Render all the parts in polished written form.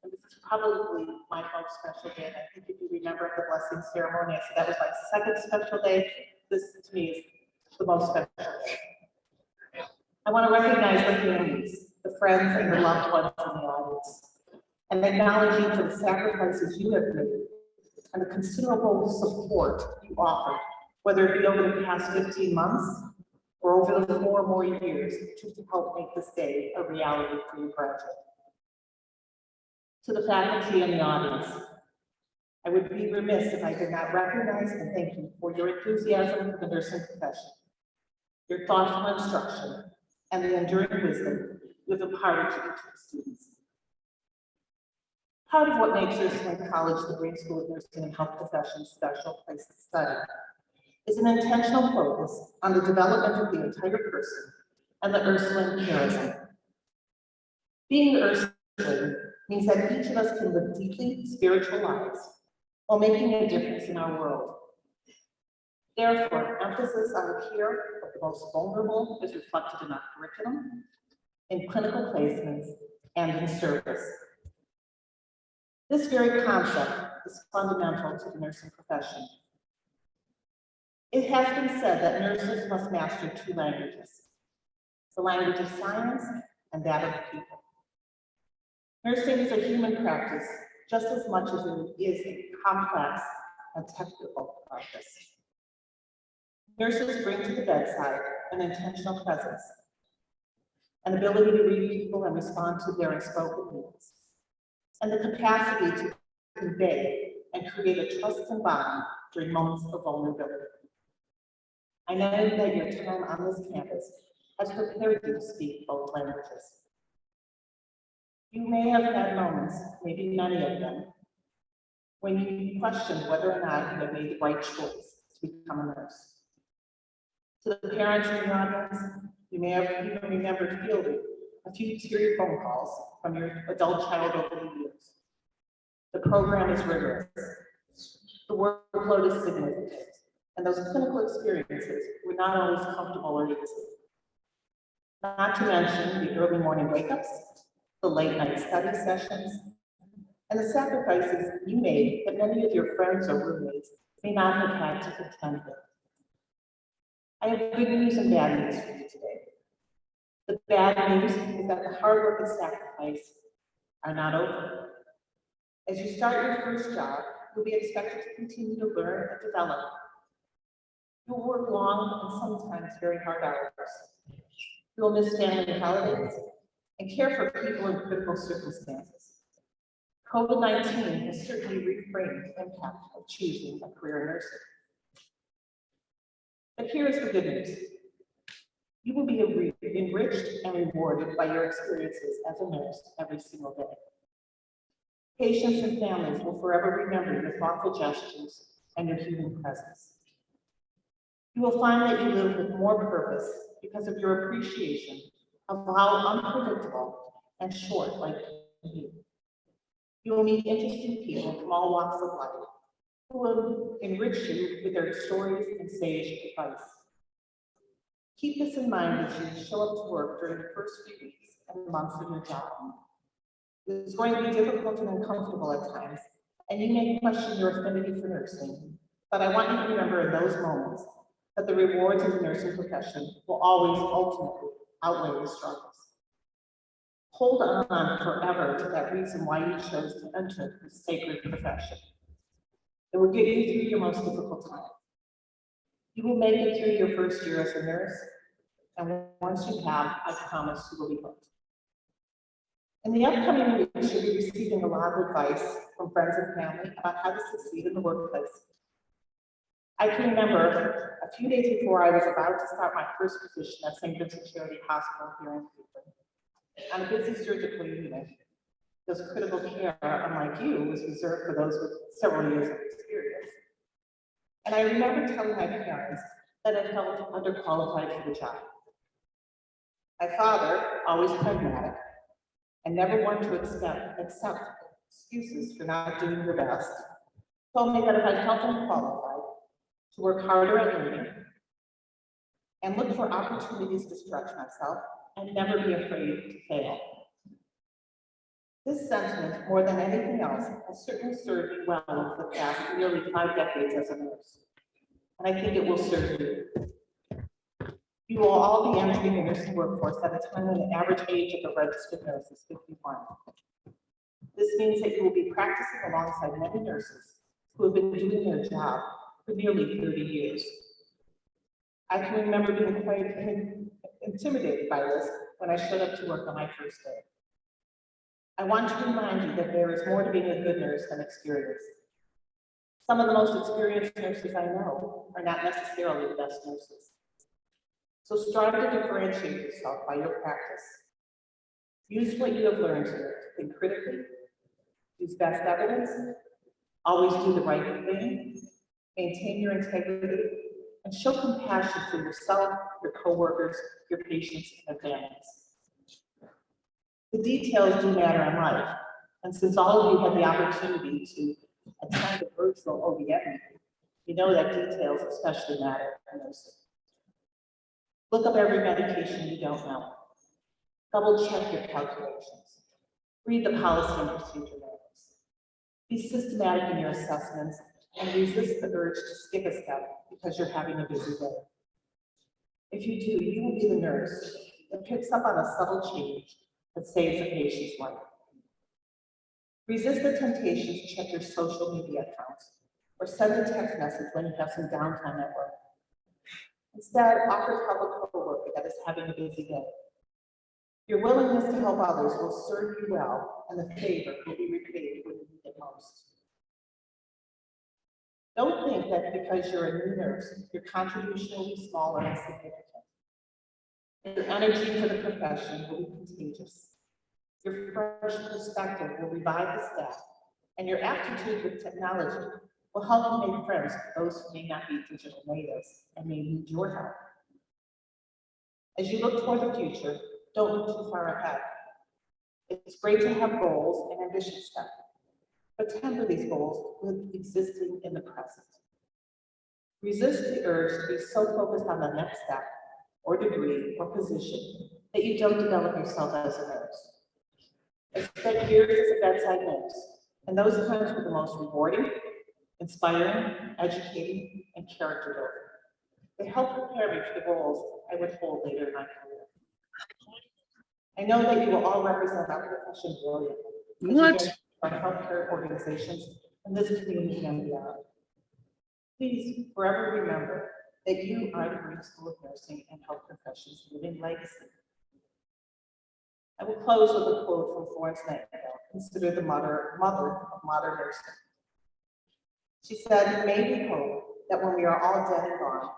And this is probably my most special day. And I think if you remember the blessing ceremony, I said that was my second special day. This to me is the most special day. I want to recognize the families, the friends, and the loved ones in the audience, and acknowledge you for the sacrifices you have made and the considerable support you offered, whether it be over the past 15 months or over the 4 more years to help make this day a reality for your graduate. To the faculty and the audience, I would be remiss if I did not recognize and thank you for your enthusiasm for the nursing profession, your thoughtful instruction, and the enduring wisdom you have imparted to each of the students. Part of what makes Ursuline College the Great School of Nursing and Health Professions special place to study is an intentional focus on the development of the entire person and the Ursuline charism. Being Ursuline means that each of us can live deeply spiritual lives while making a difference in our world. Therefore, emphasis on the care of the most vulnerable is reflected in our curriculum, in clinical placements, and in service. This very concept is fundamental to the nursing profession. It has been said that nurses must master 2 languages, the language of science and that of the people. Nursing is a human practice just as much as it is a complex and technical practice. Nurses bring to the bedside an intentional presence, an ability to read people and respond to their unspoken needs, and the capacity to convey and create a trust and bond during moments of vulnerability. I know that your time on this campus has prepared you to speak both languages. You may have had moments, maybe many of them, when you questioned whether or not you had made the right choice to become a nurse. To the parents in the audience, you may have even remembered fielding a few teary phone calls from your adult child over the years. The program is rigorous. The workload is significant, and those clinical experiences were not always comfortable or easy. Not to mention the early morning wake-ups, the late night study sessions, and the sacrifices you made that many of your friends or roommates may not have had to contend with. I have good news and bad news for you today. The bad news is that the hard work and sacrifice are not over. As you start your first job, you'll be expected to continue to learn and develop. You'll work long and sometimes very hard hours. You'll miss family holidays and care for people in critical circumstances. COVID-19 has certainly reframed the impact of choosing a career in nursing. But here is the good news. You will be enriched and rewarded by your experiences as a nurse every single day. Patients and families will forever remember your thoughtful gestures and your human presence. You will find that you live with more purpose because of your appreciation of how unpredictable and short life can be. You will meet interesting people from all walks of life who will enrich you with their stories and sage advice. Keep this in mind as you show up to work during the first few weeks and months of your job. It's going to be difficult and uncomfortable at times, and you may question your affinity for nursing, but I want you to remember in those moments that the rewards of the nursing profession will always ultimately outweigh the struggles. Hold on forever to that reason why you chose to enter this sacred profession. It will get you through your most difficult time. You will make it through your first year as a nurse, and once you have, I promise you will be hooked. In the upcoming weeks, you'll be receiving a lot of advice from friends and family about how to succeed in the workplace. I can remember a few days before I was about to start my first position at St. Vincent Charity Hospital here in Cleveland, on a busy surgical unit, because critical care, unlike you, was reserved for those with several years of experience. And I remember telling my parents that I felt underqualified for the job. My father, always pragmatic, and never one to accept excuses for not doing your best, told me that if I felt unqualified, to work harder at learning and look for opportunities to stretch myself and never be afraid to fail. This sentiment, more than anything else, has certainly served me well over the past nearly 5 decades as a nurse, and I think it will serve you. You will all be entering the nursing workforce at a time when the average age of the registered nurse is 51. This means that you will be practicing alongside many nurses who have been doing their job for nearly 30 years. I can remember being quite intimidated by this when I showed up to work on my first day. I want to remind you that there is more to being a good nurse than experience. Some of the most experienced nurses I know are not necessarily the best nurses. So strive to differentiate yourself by your practice. Use what you have learned here to think critically, use best evidence, always do the right thing, maintain your integrity, and show compassion for yourself, your coworkers, your patients, and their families. The details do matter in life, and since all of you had the opportunity to attend the virtual OBM meeting, you know that details especially matter in nursing. Look up every medication you don't know. Double check your calculations. Read the policy and procedure manuals. Be systematic in your assessments and resist the urge to skip a step because you're having a busy day. If you do, you will be the nurse that picks up on a subtle change that saves a patient's life. Resist the temptation to check your social media accounts or send a text message when you have some downtime at work. Instead, offer help a coworker that is having a busy day. Your willingness to help others will serve you well, and the favor will be repaid when you need it most. Don't think that because you're a new nurse, your contribution will be small or insignificant. Your energy for the profession will be contagious. Your fresh perspective will revive the staff, and your aptitude with technology will help you make friends with those who may not be digital natives and may need your help. As you look toward the future, don't look too far ahead. It's great to have goals and ambitious steps, but temper these goals with existing in the present. Resist the urge to be so focused on the next step, or degree, or position that you don't develop yourself as a nurse. I spent years as a bedside nurse, and those times were the most rewarding, inspiring, educating, and character building. They helped prepare me for the roles I would hold later in my career. I know that you will all represent our profession brilliantly. Our healthcare organizations and this community and beyond. Please forever remember that you are the Green School of Nursing and Health Professions living legacy. I will close with a quote from Florence Nightingale, considered the mother of modern nursing. She said, "May we hope that when we are all dead and gone,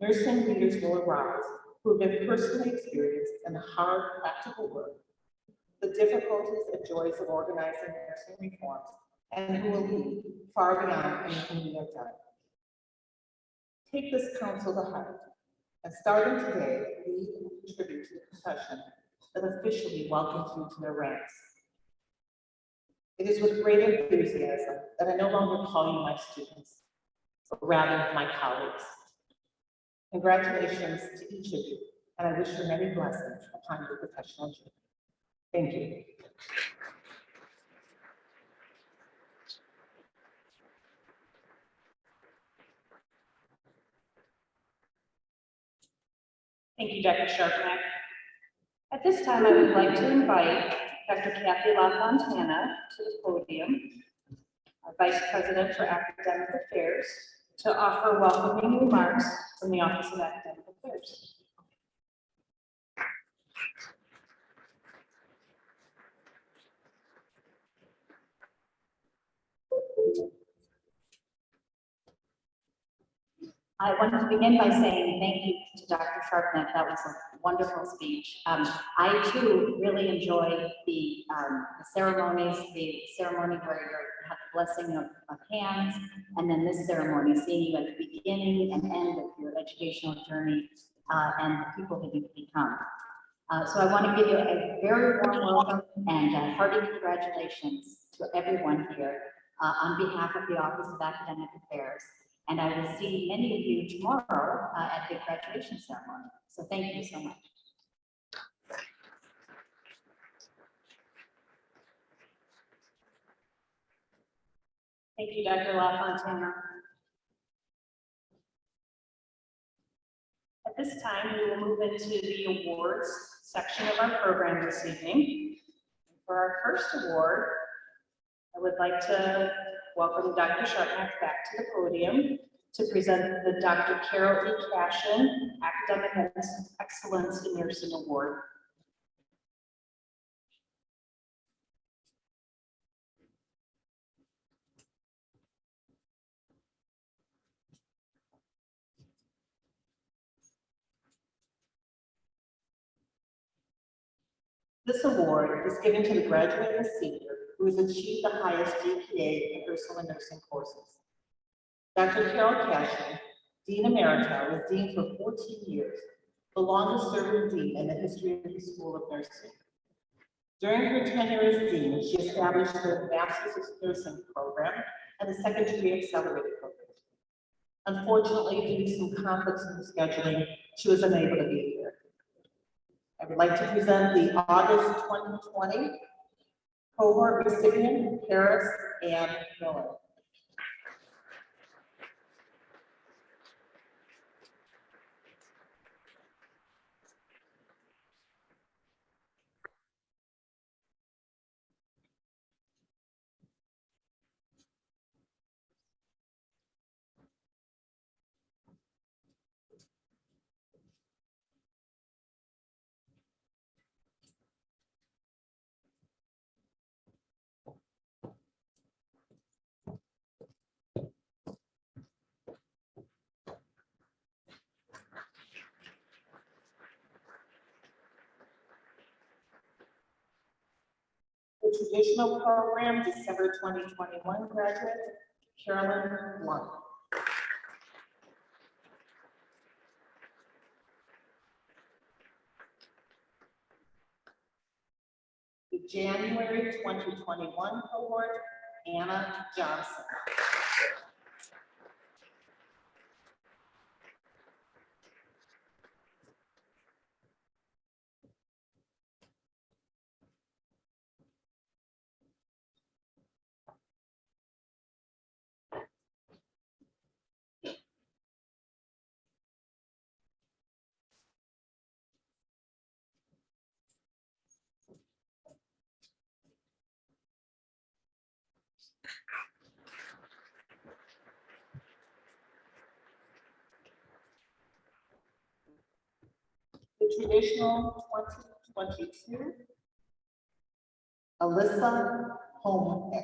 nursing leaders will arise who have been personally experienced in the hard, practical work, the difficulties and joys of organizing nursing reforms, and who will lead far beyond anything we have done." Take this counsel to heart, and starting today, lead and contribute to the profession that officially welcomes you to their ranks. It is with great enthusiasm that I no longer call you my students, but rather my colleagues. Congratulations to each of you, and I wish you many blessings upon your professional journey. Thank you. Thank you, Dr. Sharpnack. At this time, I would like to invite Dr. Kathy LaFontana to the podium, our Vice President for Academic Affairs, to offer welcoming remarks from the Office of Academic Affairs. I wanted to begin by saying thank you to Dr. Sharpnack. That was a wonderful speech. I too really enjoyed the ceremonies, the ceremony where you have the blessing of hands, and then this ceremony, seeing you at the beginning and end of your educational journey and the people that you've become. So I want to give you a very warm welcome and hearty congratulations to everyone here on behalf of the Office of Academic Affairs. And I will see many of you tomorrow at the graduation ceremony. So thank you so much. Thank you, Dr. LaFontana. At this time, we will move into the awards section of our program this evening. For our first award, I would like to welcome Dr. Sharpnack back to the podium to present the Dr. Carol E. Cashin Academic Excellence in Nursing Award. This award is given to the graduating senior who has achieved the highest GPA in Ursuline nursing courses. Dr. Carol Cashin, Dean Emerita, was Dean for 14 years, the longest serving Dean in the history of the School of Nursing. During her tenure as Dean, she established the Master's of Nursing program and the Second Degree Accelerated program. Unfortunately, due to some conflicts in scheduling, she was unable to be here. I would like to present the August 2020 cohort recipient, Paris Ann Miller. The traditional program, December 2021 graduate, Carolyn Blunt. The January 2021 cohort, Anna Johnson. The traditional 2022, Alyssa Holmbeck.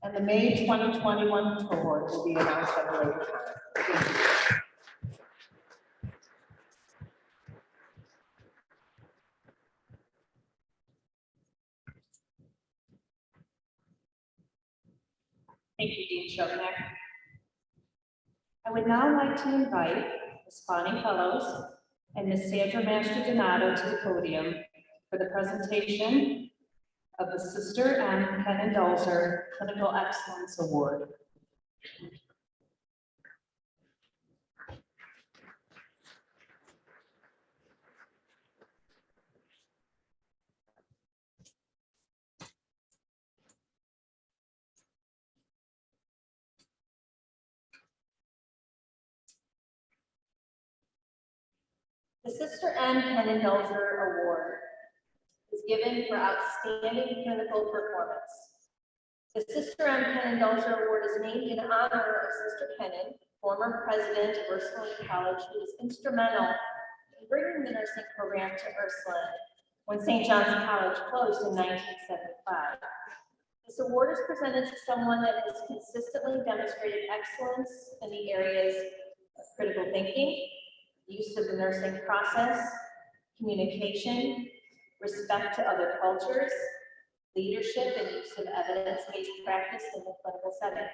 And the May 2021 cohort will be announced at a later time. Thank you, Dean Sharpnack. I would now like to invite Ms. Bonnie Fellows and Ms. Sandra Master-Donato to the podium for the presentation of the Sister M. Penn-Dolzer Clinical Excellence Award. The Sister M. Penn-Dolzer Award is given for outstanding clinical performance. The Sister M. Penn-Dolzer Award is named in honor of Sister Pennon, former president of Ursuline College, who was instrumental in bringing the nursing program to Ursuline when St. John's College closed in 1975. This award is presented to someone that has consistently demonstrated excellence in the areas of critical thinking, use of the nursing process, communication, respect to other cultures, leadership, and use of evidence-based practice in the clinical setting.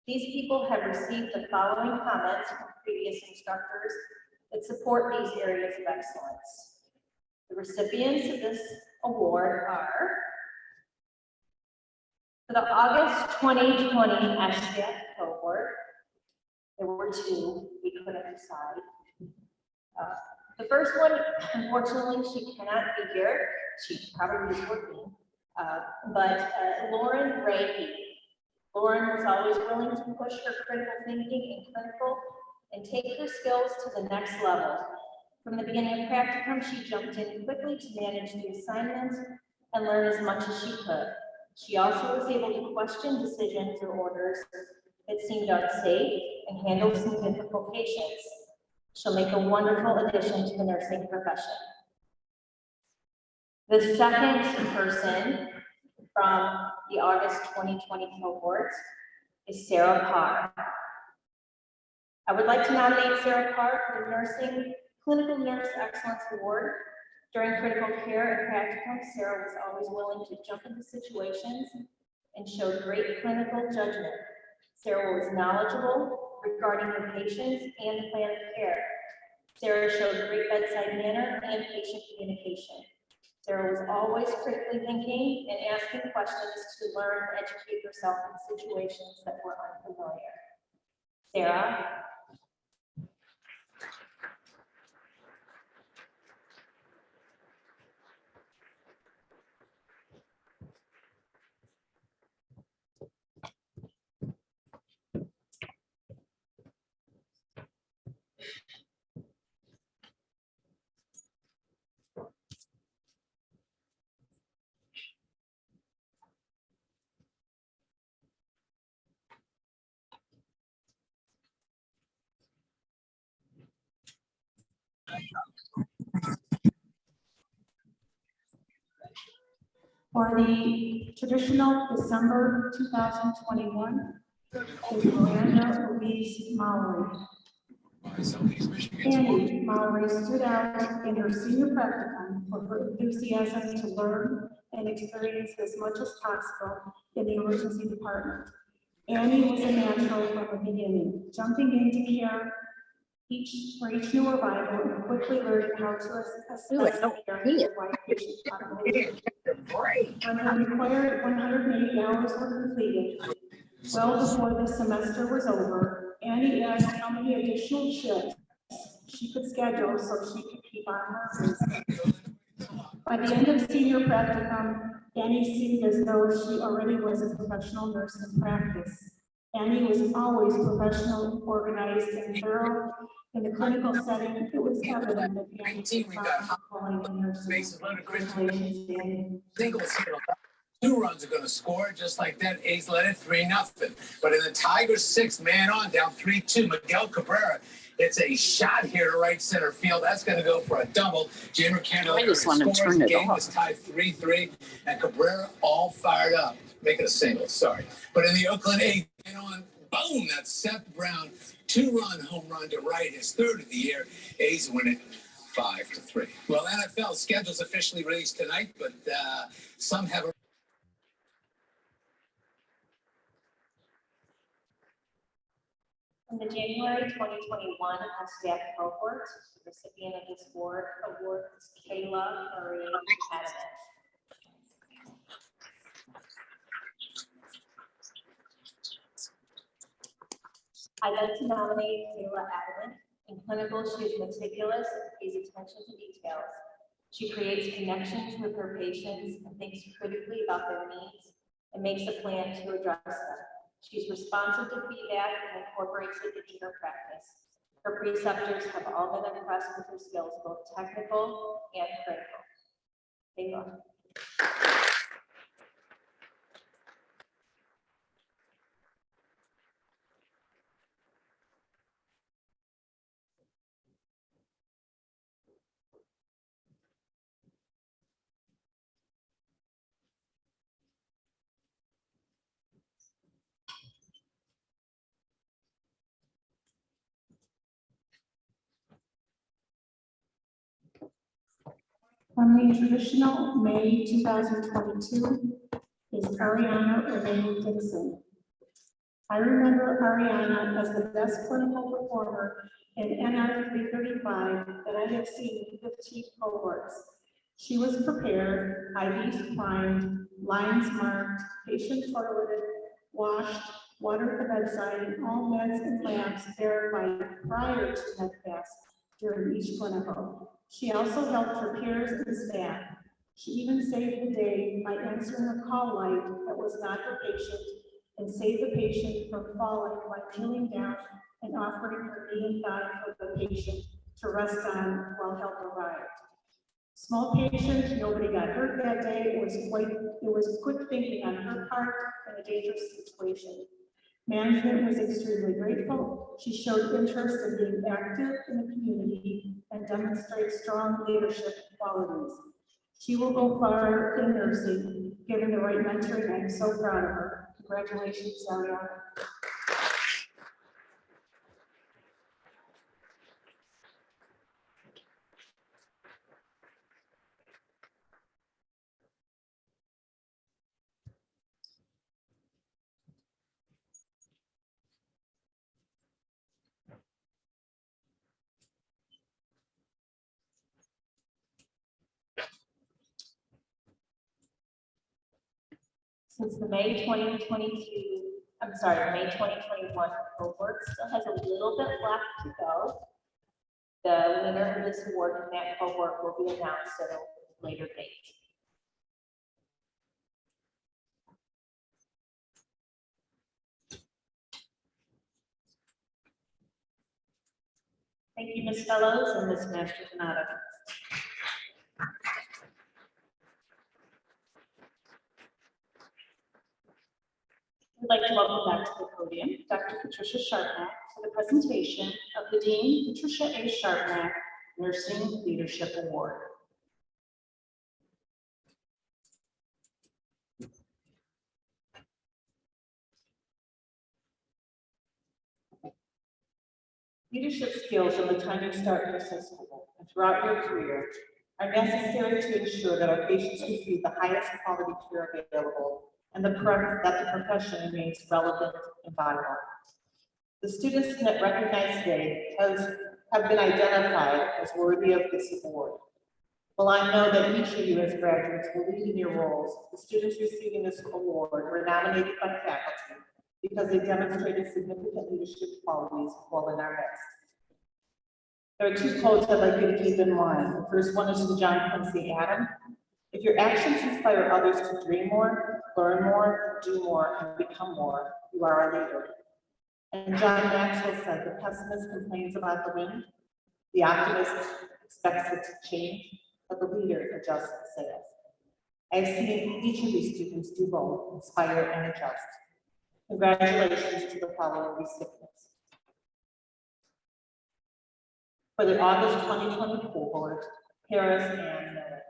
These people have received the following comments from previous instructors that support these areas of excellence. The recipients of this award are, for the August 2020 SDAC cohort, there were two, we couldn't decide. The first one, unfortunately, she cannot be here. She probably is working. But Lauren Ray. Lauren was always willing to push her critical thinking and clinical and take her skills to the next level. From the beginning of practicum, she jumped in quickly to manage the assignments and learn as much as she could. She also was able to question decisions or orders that seemed unsafe and handle some difficult patients. She'll make a wonderful addition to the nursing profession. The second person from the August 2020 cohort is Sarah Parr. I would like to nominate Sarah Parr for the Nursing Clinical Nurse Excellence Award. During critical care and practicum, Sarah was always willing to jump into situations and showed great clinical judgment. Sarah was knowledgeable regarding her patients and the plan of care. Sarah showed great bedside manner and patient communication. Sarah was always critically thinking and asking questions to learn and educate herself in situations that were unfamiliar. Sarah. For the traditional December 2021 is Miranda Louise Mallory. Annie Mallory stood out in her senior practicum for her enthusiasm to learn and experience as much as possible in the emergency department. Annie was a natural from the beginning, jumping into care for each new arrival and quickly learning how to assess the care for white patient population. When her required 180 hours were completed, well before the semester was over, Annie asked how many additional shifts she could schedule so she could keep on working. By the end of senior practicum, Annie seemed as though she already was a professional nurse in practice. Annie was always professional, organized, and thorough. In the clinical setting, it was evident that Annie was not calling the nurses. Congratulations, Annie. Two runs are going to score just like that. A's led it 3-0. But in the Tigers' 6th man on, down 3-2, Miguel Cabrera. It's a shot here to right center field. That's going to go for a double. Jimmer Candle. I just want to turn it game off. was tied 3-3, and Cabrera all fired up. Make it a single, sorry. But in the Oakland A's, on, boom, that's Seth Brown. 2-run home run to right, his third of the year. A's win it 5-3. Well, NFL schedule's officially released tonight, but some have a In the January 2021 SDAC cohort, the recipient of this award is Kayla Marie Adams. I'd like to nominate Kayla Adams. In clinical, she is meticulous and pays attention to details. She creates connections with her patients and thinks critically about their needs and makes a plan to address them. She's responsive to feedback and incorporates it into her practice. Her preceptors have all been impressed with her skills, both technical and critical. Kayla. From the traditional May 2022 is Ariana Renee Dixon. I remember Ariana as the best clinical performer in NR 335 that I have seen in 15 cohorts. She was prepared, IVs primed, lines marked, patient toileted, washed, water at the bedside, and all meds and labs verified prior to MedPass during each clinical. She also helped her peers and staff. She even saved the day by answering a call light that was not her patient and saved the patient from falling by kneeling down and offering her knee and thigh for the patient to rest on while help arrived. Small patient, nobody got hurt that day. It was quick thinking on her part in a dangerous situation. Management was extremely grateful. She showed interest in being active in the community and demonstrates strong leadership qualities. She will go far in nursing, given the right mentoring. I'm so proud of her. Congratulations, Ariana. Since the May 2021 cohort still has a little bit left to go, the winner of this award in that cohort will be announced at a later date. Thank you, Ms. Fellows and Ms. Mastrodonato. I'd like to welcome back to the podium Dr. Patricia Sharpnack for the presentation of the Dean Patricia A. Sharpnack Nursing Leadership Award. Leadership skills from the time you start nursing school and throughout your career are necessary to ensure that our patients receive the highest quality care available and that the profession remains relevant and vital. The students that recognized today have been identified as worthy of this award. While I know that each of you as graduates will lead in your roles, the students receiving this award were nominated by faculty because they demonstrated significant leadership qualities while in our midst. There are two quotes I'd like you to keep in mind. The first one is from John Quincy Adams. If your actions inspire others to dream more, learn more, do more, and become more, you are a leader. And John Maxwell said, the pessimist complains about the wind, the optimist expects it to change, but the leader adjusts the sails. I've seen each of these students do both, inspire and adjust. Congratulations to the following recipients. For the August 2020 cohort, Paris and Miller.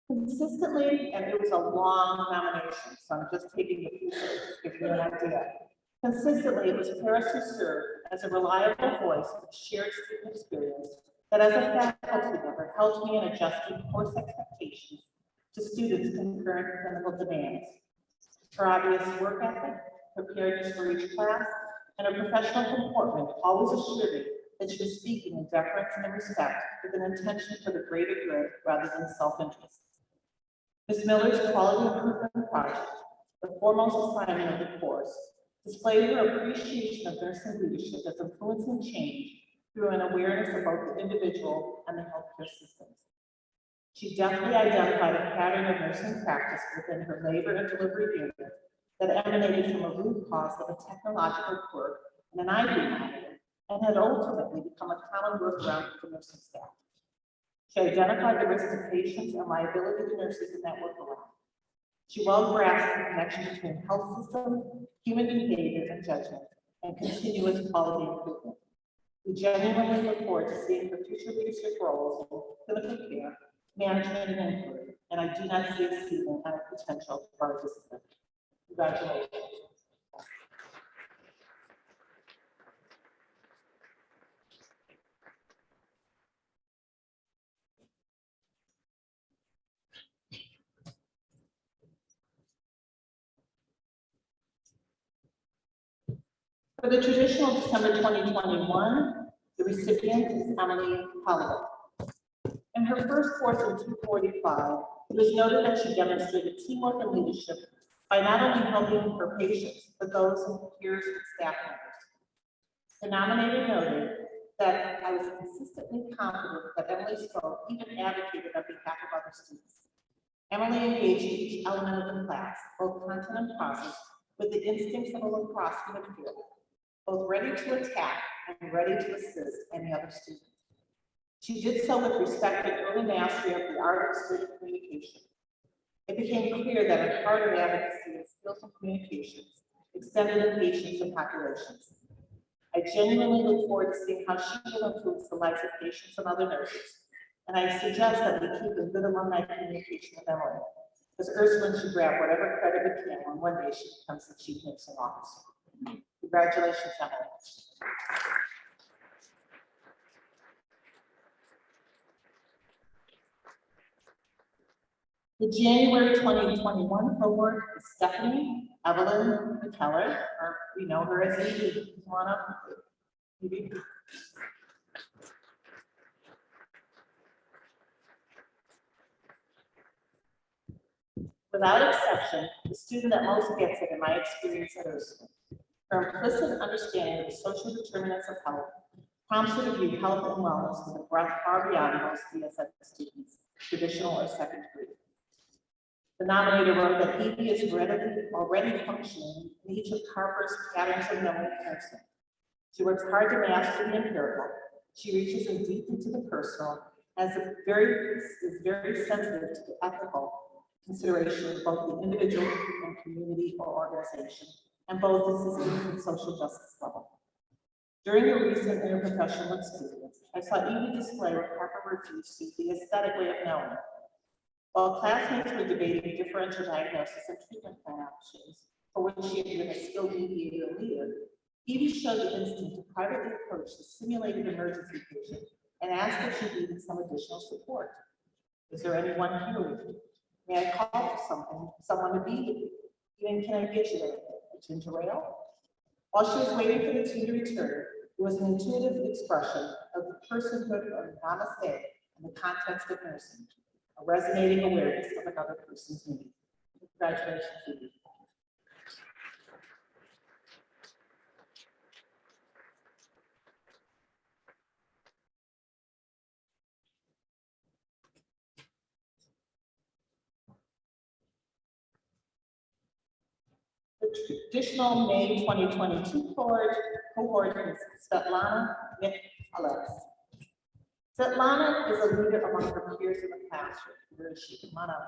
Consistently, and it was a long nomination, so I'm just taking a few seconds to give you an idea. Consistently, it was Paris who served as a reliable voice with shared student experience that as a faculty member helped me in adjusting course expectations to students' concurrent clinical demands. Her obvious work ethic, preparedness for each class, and her professional comportment always assured me that she was speaking in deference and respect with an intention for the greater good rather than self-interest. Ms. Miller's quality improvement project, the foremost assignment of the course, displayed her appreciation of nursing leadership as influencing change through an awareness of both the individual and the healthcare systems. She definitely identified a pattern of nursing practice within her labor and delivery unit that emanated from a root cause of a technological quirk in an IV monitor and had ultimately become a common workaround for nursing staff. She identified the risk to patients and liability to nurses in that workaround. She well grasped the connection between health system, human behavior and judgment, and continuous quality improvement. We genuinely look forward to seeing her future leadership roles in clinical care, management, and inquiry, and I do not see a ceiling on her potential for our discipline. Congratulations. For the traditional December 2021, the recipient is Emily Holloway. In her first course in 245, it was noted that she demonstrated teamwork and leadership by not only helping her patients, but those in peers and staff members. The nominator noted that I was consistently confident that Emily spoke, even advocated on behalf of other students. Emily engaged each element of the class, both content and process, with the instincts of a lacrosse midfielder, both ready to attack and ready to assist any other student. She did so with respect and early mastery of the art of student communication. It became clear that her heart of advocacy and skills in communications extended to patients and populations. I genuinely look forward to seeing how she will influence the lives of patients and other nurses. And I suggest that we keep a good alumni communication with Emily, because Ursuline should grab whatever credit we can when one day she becomes the chief nursing officer. Congratulations, Emily. The January 2021 cohort is Stephanie Evelyn McKellar, or we know her as Evie. Come on up, Evie. Without exception, the student that most gets it in my experience at Ursuline. Her implicit understanding of the social determinants of health prompts her to view health and wellness with a breadth far beyond most DSS students, traditional or second degree. The nominator wrote that Evie is already functioning in each of Harper's patterns of knowing nursing. She works hard to master the empirical. She reaches in deep into the personal, is very sensitive to the ethical consideration of both the individual and community or organization, and both the systems and social justice level. During a recent interprofessional experience, I saw Evie display what Harper refused to, the aesthetic way of knowing. While classmates were debating differential diagnosis and treatment plan options, for which she had been a skilled mediator and leader, Evie showed the instinct to privately approach the simulated emergency patient and ask if she needed some additional support. Is there anyone here with you? May I call for someone to be with you? Even can I get you anything? A ginger ale? While she was waiting for the team to return, it was an intuitive expression of the personhood of namaste in the context of nursing, a resonating awareness of another person's need. Congratulations, Evie. The traditional May 2022 cohort is Svetlana Mikhailovs. Svetlana is a leader among her peers in the classroom. Where is she? Come on up.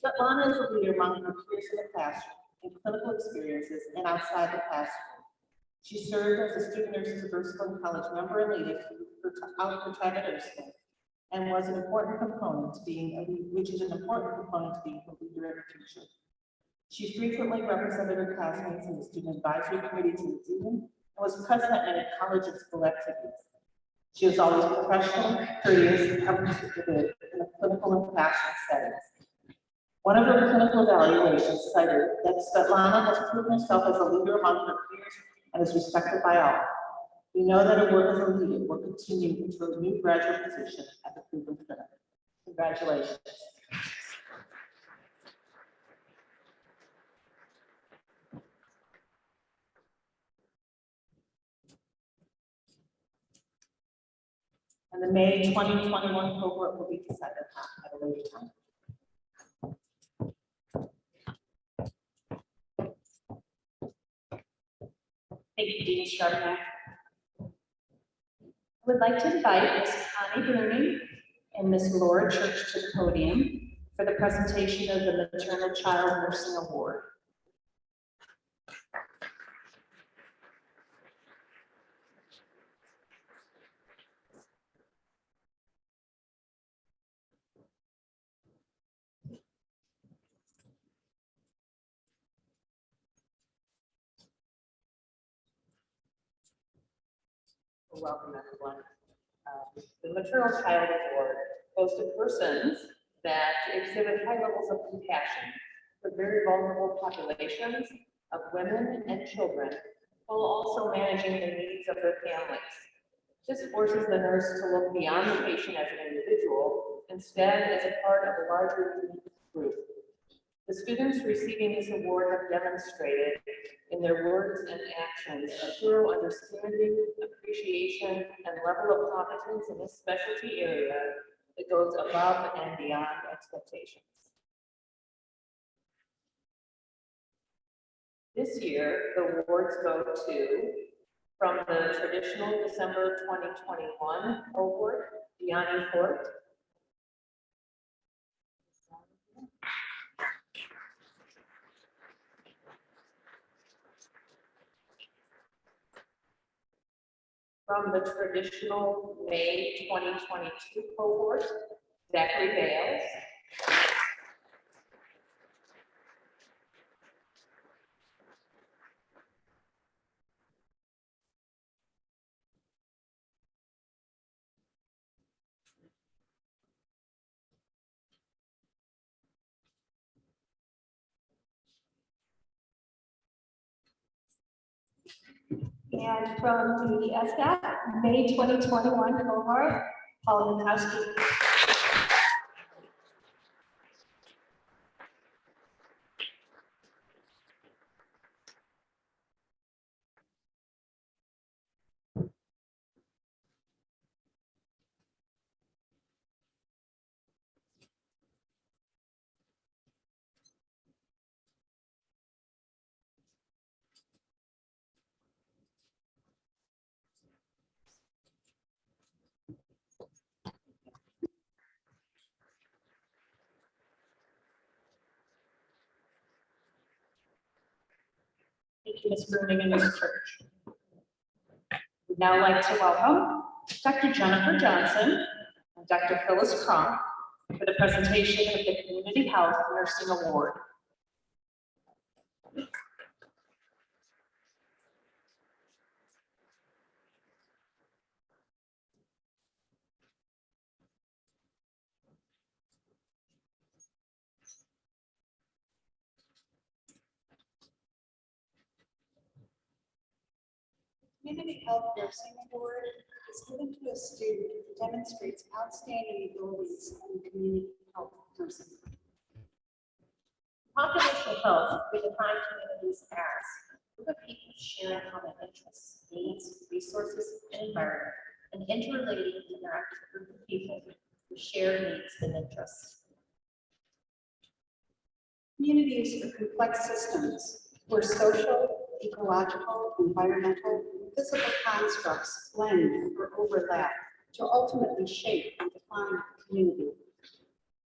Svetlana is a leader among her peers in the classroom, in clinical experiences, and outside the classroom. She served as a student nurse at Ursuline College member and leader throughout her time at Ursuline, and was an important component to being a leader, which is an important component to being a leader in the future. She frequently represented her classmates in the student advisory committee to the dean, and was present at many college and school activities. She was always professional, courteous, and participative in the clinical and classroom settings. One of her clinical evaluations cited that Svetlana has proven herself as a leader among her peers and is respected by all. We know that her work as a leader will continue into a new graduate position at the Cleveland Clinic. Congratulations. And the May 2021 cohort will be decided at a later time. Thank you, Dean Sharpnack. I would like to invite Ms. Connie Bruni and Ms. Laura Church to the podium for the presentation of the Maternal Child Nursing Award. Welcome, everyone. The Maternal Child Award goes to persons that exhibit high levels of compassion for very vulnerable populations of women and children, while also managing the needs of their families. This forces the nurse to look beyond the patient as an individual, instead as a part of a larger group. The students receiving this award have demonstrated in their words and actions a thorough understanding, appreciation, and level of competence in this specialty area that goes above and beyond expectations. This year, the awards go to, from the traditional December 2021 cohort, Deani Fort. From the traditional May 2022 cohort, Zachary Bales. And from the SCAT, May 2021 cohort, Paul Lukowski. Thank you, Ms. Bruning and Ms. Church. We'd now like to welcome Dr. Jennifer Johnson and Dr. Phyllis Cronk for the presentation of the Community Health Nursing Award. Community Health Nursing Award is given to a student who demonstrates outstanding abilities in community health nursing. Population health, we define communities as a group of people sharing common interests, needs, resources, and environment, and interrelating and interactive group of people who share needs and interests. Communities are complex systems where social, ecological, environmental, and physical constructs blend or overlap to ultimately shape and define the community.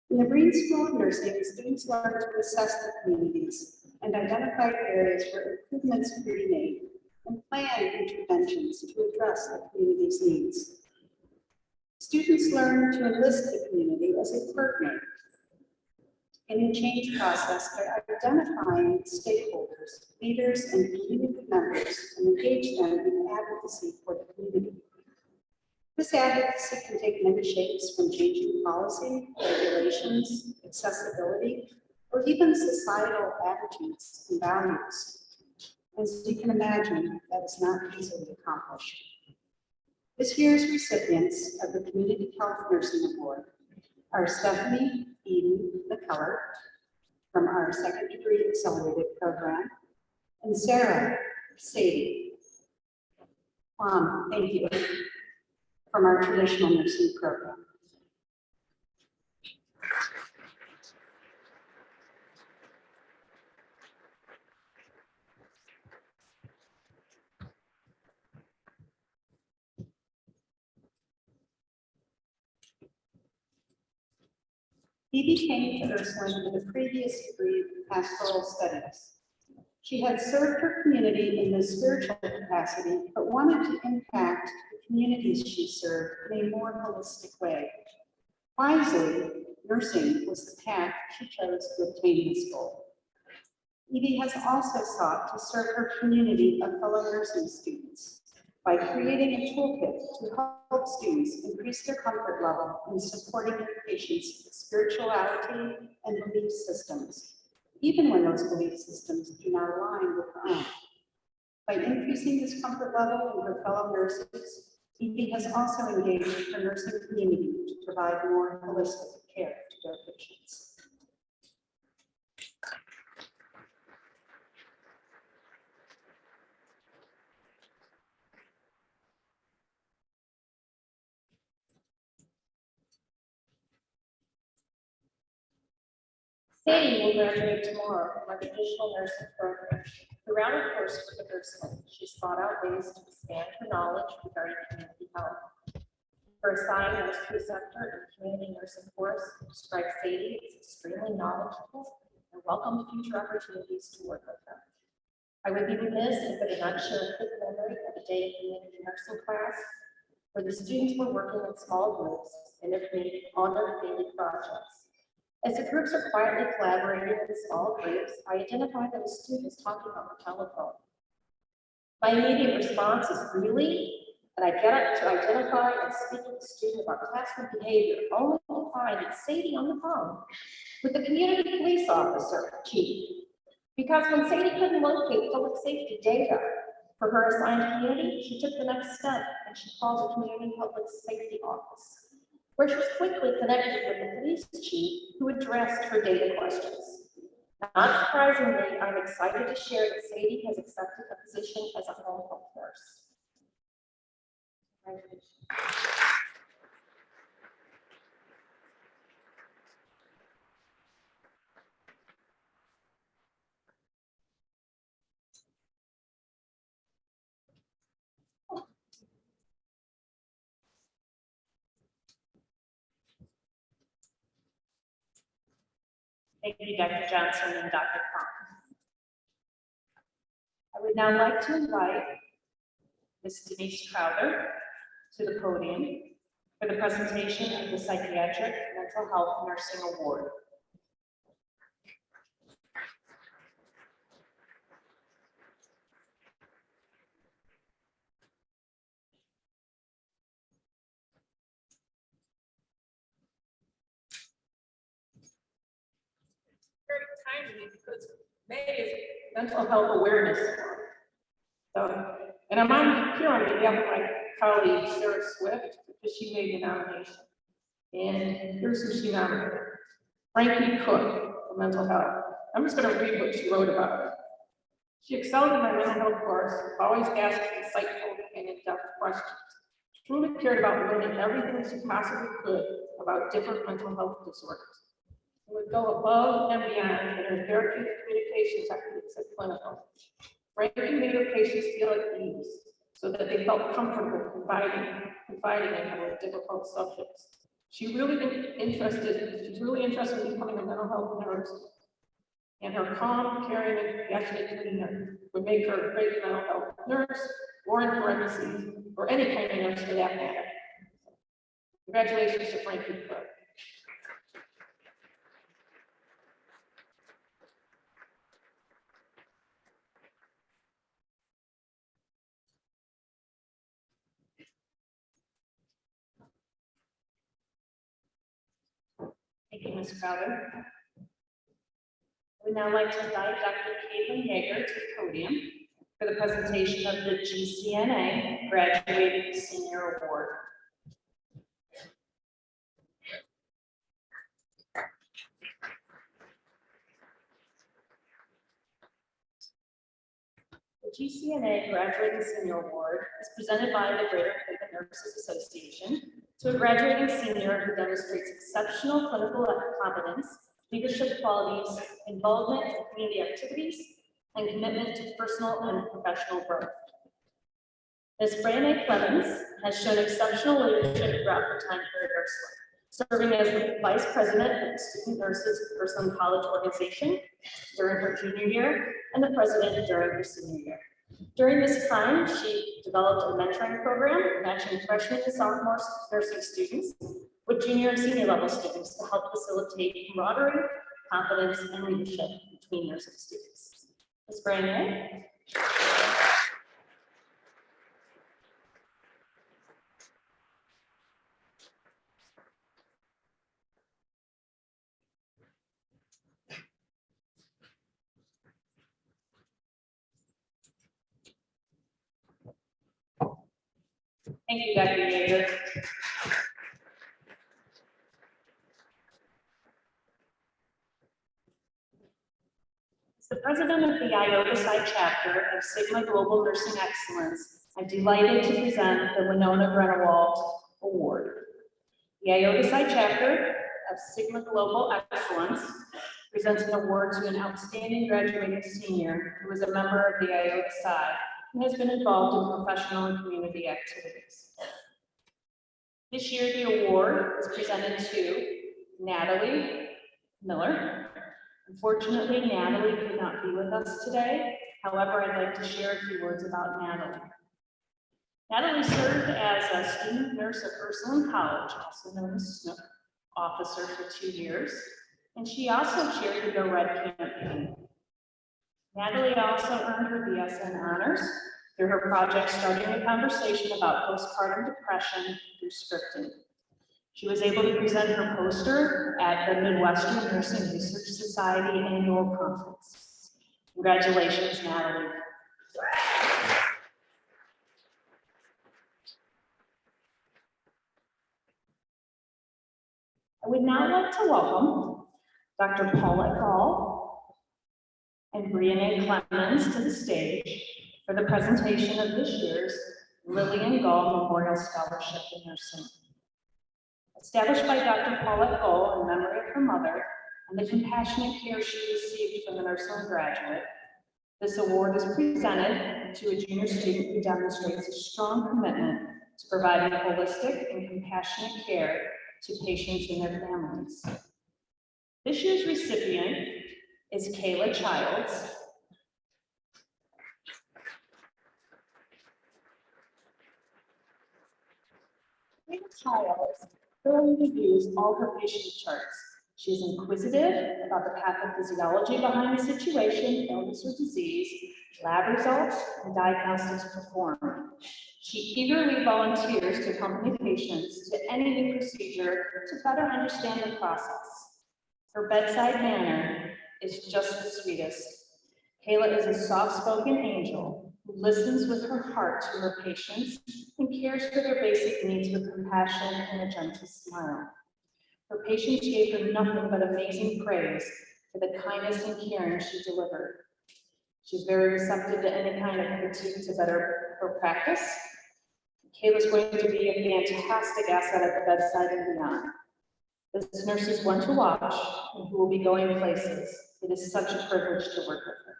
In the Green School of Nursing, students learn to assess the communities and identify areas where improvements can be made and plan interventions to address the community's needs. Students learn to enlist the community as a partner in a change process by identifying stakeholders, leaders, and community members and engage them in advocacy for the community. This advocacy can take many shapes, from changing policy, regulations, accessibility, or even societal attitudes and values. As you can imagine, that is not easily accomplished. This year's recipients of the Community Health Nursing Award are Stephanie Eden McCullough from our second degree accelerated program, and Sarah Sadie thank you, from our traditional nursing program. Phoebe came to Ursuline with a previous degree in pastoral studies. She had served her community in the spiritual capacity, but wanted to impact the communities she served in a more holistic way. Wisely, nursing was the path she chose to obtain this goal. Evie has also sought to serve her community of fellow nursing students. by creating a toolkit to help students increase their comfort level in supporting their patients' spirituality and belief systems, even when those belief systems do not align with her own. By increasing this comfort level in her fellow nurses, Evie has also engaged her nursing community to provide more holistic care to their patients. Sadie will graduate tomorrow from our traditional nursing program. Throughout her course with Ursuline, she's sought out ways to expand her knowledge regarding community health. Her assigned nurse preceptor in community nursing course describes Sadie as extremely knowledgeable and welcomed future opportunities to work with her. I would be remiss if I did not share a quick memory of a day in community nursing class where the students were working in small groups in their community on their daily projects. As the groups are quietly collaborating in small groups, I identified that a student was talking on the telephone. My immediate response is really, and I get up to identify and speak with the student about classroom behavior, only to find it's Sadie on the phone with the community police officer, chief. Because when Sadie couldn't locate public safety data for her assigned community, she took the next step and she called the community public safety office, where she was quickly connected with the police chief who addressed her data questions. Not surprisingly, I'm excited to share that Sadie has accepted a position as a home health nurse. Thank you, Dr. Johnson and Dr. Khan. I would now like to invite Ms. Denise Crowther to the podium for the presentation of the Psychiatric Mental Health Nursing Award. Timely because May is Mental Health Awareness Month. So, and I'm here on behalf of my colleague Sarah Swift because she made the nomination. And here's who she nominated: Frankie Cook for mental health. I'm just going to read what she wrote about her. She excelled in my mental health course, always asked insightful and in-depth questions. Truly cared about learning everything she possibly could about different mental health disorders. Would go above and beyond in her therapeutic communication techniques at clinical. Frankie made her patients feel at ease so that they felt comfortable confiding in her with difficult subjects. She's really interested in becoming a mental health nurse, and her calm, caring, and passionate demeanor would make her a great mental health nurse, or in parentheses, or any kind of nurse for that matter. Congratulations to Frankie Cook. Thank you, Ms. Crowther. I would now like to invite Dr. Caitlin Yeager to the podium for the presentation of the GCNA Graduating Senior Award. The GCNA Graduating Senior Award is presented by the Greater Cleveland Nurses Association to a graduating senior who demonstrates exceptional clinical competence, leadership qualities, involvement in community activities, and commitment to personal and professional growth. Ms. Brené Clemens has shown exceptional leadership throughout her time here at Ursuline, serving as the Vice President of the Student Nurses Ursuline College Organization during her junior year and the President during her senior year. During this time, she developed a mentoring program matching freshmen and sophomore nursing students with junior and senior level students to help facilitate camaraderie, confidence, and leadership between nursing students. Ms. Brené. Thank you, Dr. Yeager. As the president of the Iota Psi chapter of Sigma Global Nursing Excellence, I'm delighted to present the Winona Grenewald Award. The Iota Psi chapter of Sigma Global Excellence presents an award to an outstanding graduating senior who is a member of the Iota Psi and has been involved in professional and community activities. This year, the award is presented to Natalie Miller. Unfortunately, Natalie could not be with us today. However, I'd like to share a few words about Natalie. Natalie served as a student nurse at Ursuline College, also known as Snook, officer for 2 years, and she also chaired the Go Red campaign. Natalie also earned her BSN honors through her project Starting a Conversation about Postpartum Depression through Scripting. She was able to present her poster at the Midwestern Nursing Research Society Annual Conference. Congratulations, Natalie. I would now like to welcome Dr. Paulette Gall and Brianne Clemens to the stage for the presentation of this year's Lillian Gall Memorial Scholarship in Nursing. Established by Dr. Paulette Gall in memory of her mother and the compassionate care she received from the Ursuline graduate, this award is presented to a junior student who demonstrates a strong commitment to providing holistic and compassionate care to patients and their families. This year's recipient is Kayla Childs. Kayla Childs thoroughly reviews all her patient charts. She is inquisitive about the pathophysiology behind the situation, illness or disease, lab results, and diagnostics performed. She eagerly volunteers to accompany patients to any new procedure to better understand the process. Her bedside manner is just the sweetest. Kayla is a soft-spoken angel who listens with her heart to her patients and cares for their basic needs with compassion and a gentle smile. Her patients gave her nothing but amazing praise for the kindness and caring she delivered. She's very receptive to any kind of critique to better her practice. Kayla's going to be a fantastic asset at the bedside and beyond. This nurse is one to watch and who will be going places. It is such a privilege to work with her.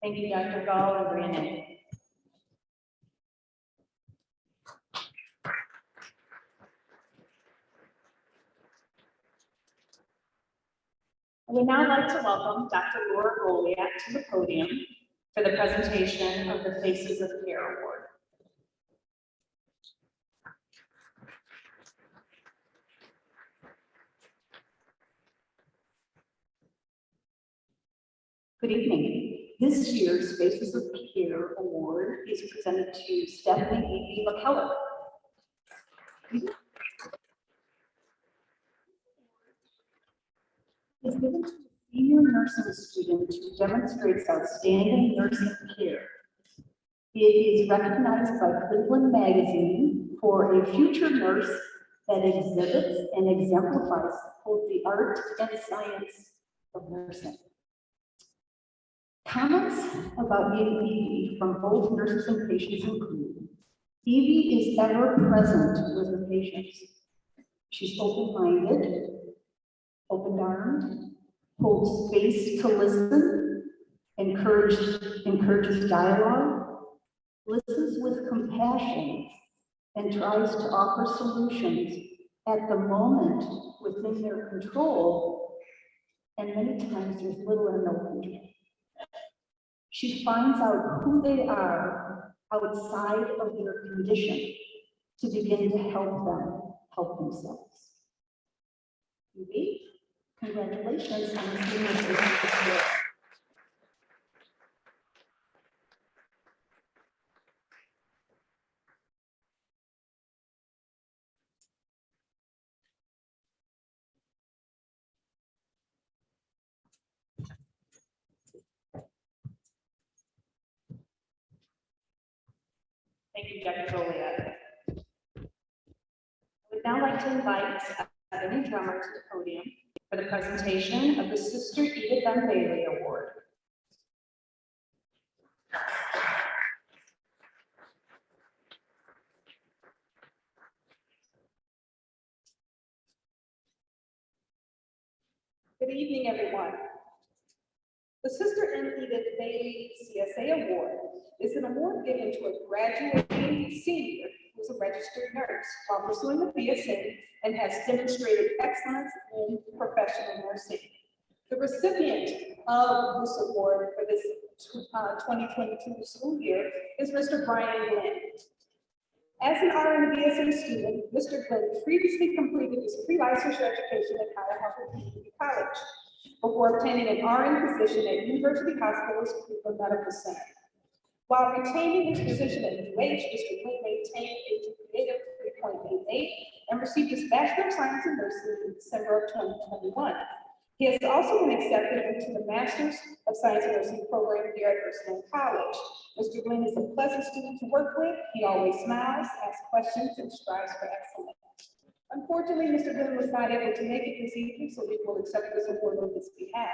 Thank you, Dr. Gall and Brandon. I would now like to welcome Dr. Laura Goliat to the podium for the presentation of the Faces of Care Award. Good evening. This year's Faces of Care Award is presented to Stephanie E. McKellar. It's given to a senior nursing student who demonstrates outstanding nursing care. It is recognized by Cleveland Magazine for a future nurse that exhibits and exemplifies both the art and science of nursing. Comments about Evie from both nurses and patients include, Evie is ever present with her patients. She's open-minded, open-armed, holds space to listen, encourages dialogue, listens with compassion, and tries to offer solutions at the moment within their control, and many times there's little or no control. She finds out who they are outside of their condition to begin to help them help themselves. Evie, congratulations on the senior certificate. you, Dr. Goliath. I would now like to invite the new drummer to the podium for the presentation of the Sister Edith Dunn Bailey Award. Good evening, everyone. The Sister Edith Bailey CSA Award is an award given to a graduating senior who is a registered nurse while pursuing the BSA and has demonstrated excellence in professional nursing. The recipient of this award for this 2022 school year is Mr. Brian Glenn. As an RN BSA student, Mr. Glenn previously completed his pre-licensure education at Cuyahoga Community College before obtaining an RN position at University Hospital's Cooper Medical Center. While retaining his position at UH, Mr. Glenn maintained a GPA of 3.88 and received his Bachelor of Science in Nursing in December of 2021. He has also been accepted into the Master's of Science in Nursing program here at Ursuline College. Mr. Glenn is a pleasant student to work with. He always smiles, asks questions, and strives for excellence. Unfortunately, Mr. Glenn was not able to make it this evening, so we will accept this award on his behalf.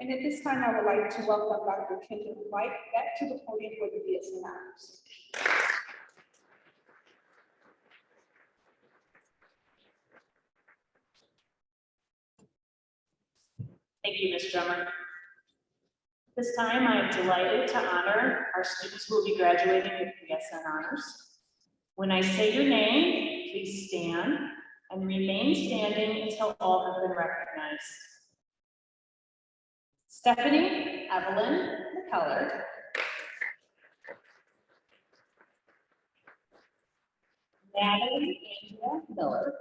And at this time, I would like to welcome Dr. Kendall Pike back to the podium for the BSA honors. Thank you, Ms. Drummer. This time, I am delighted to honor our students who will be graduating with BSN honors. When I say your name, please stand and remain standing until all have been recognized. Stephanie Evelyn McCullough. Natalie Andrea Miller.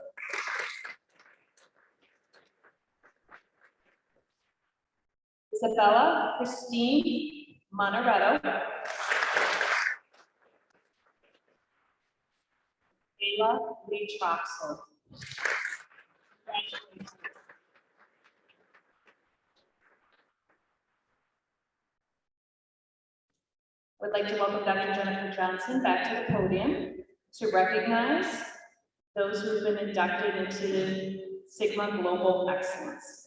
Isabella Christine Monaretto. Ayla Lee Troxel. Congratulations. I would like to welcome Dr. Jennifer Johnson back to the podium to recognize those who have been inducted into Sigma Global Excellence.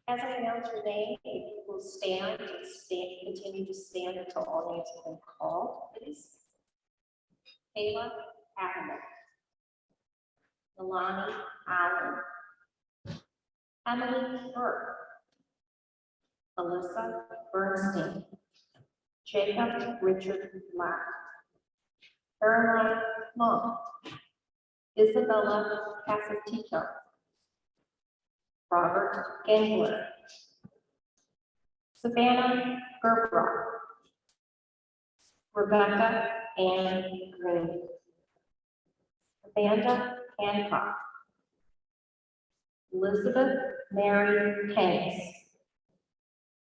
As I announce your name, if you will stand, continue to stand until all names have been called, please. Kayla Adams. Milani Allen. Emily Burke. Alyssa Bernstein. Jacob Richard Black. Caroline Monk. Isabella Casatito. Robert Gangler. Savannah Gerbrock. Rebecca Ann Green. Amanda Hancock. Elizabeth Mary Hanks.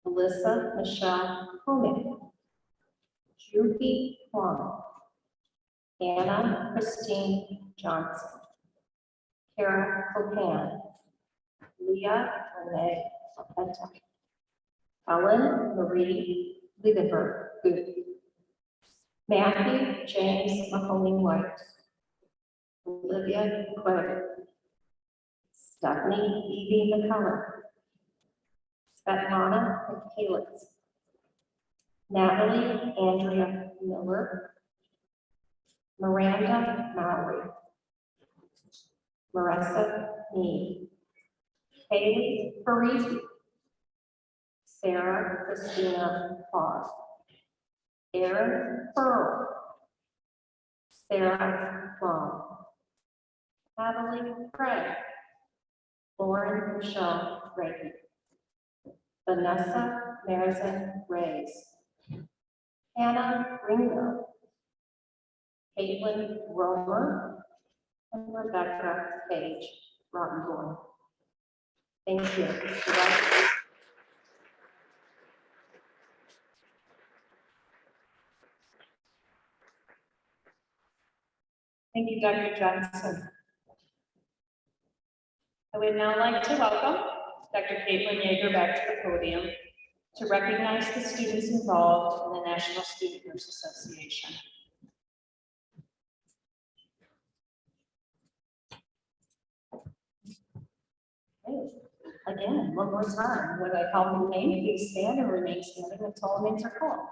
Melissa Michelle Koenig. Judy Kwong. Anna Christine Johnson. Kara Copan. Leah Renee Alpenta. Ellen Marie Liebenberg. Matthew James Mahoney White. Olivia Quinn. Stephanie Evie McCullough. Svetlana Michaelis. Natalie Andrea Miller. Miranda Mowry. Marissa Mead. Haley Parisi. Sarah Christina Foss. Aaron Pearl. Sarah Plum. Natalie Craig. Lauren Michelle Reagan. Vanessa Marizan Reyes. Hannah Ringo. Caitlin Romer. And Rebecca Page Rottenborn. Thank you. Congratulations. Thank you, Dr. Johnson. I would now like to welcome Dr. Caitlin Yeager back to the podium to recognize the students involved in the National Student Nurse Association. Okay. Again, one more time, when I call your name, please stand and remain standing until all names are called.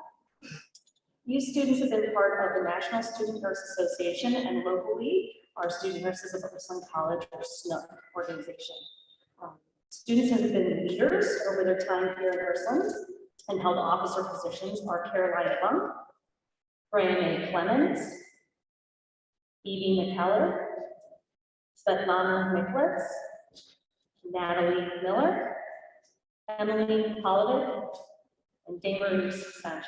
You students have been part of the National Student Nurse Association and locally our Student Nurses of Ursuline College or SNUC organization. Students have been leaders over their time here at Ursuline and held officer positions are Caroline Lunk, Brian A. Clemens, Evie McKellar, Svetlana Miklitz, Natalie Miller, Emily Holiday, and Damaris Sanchez.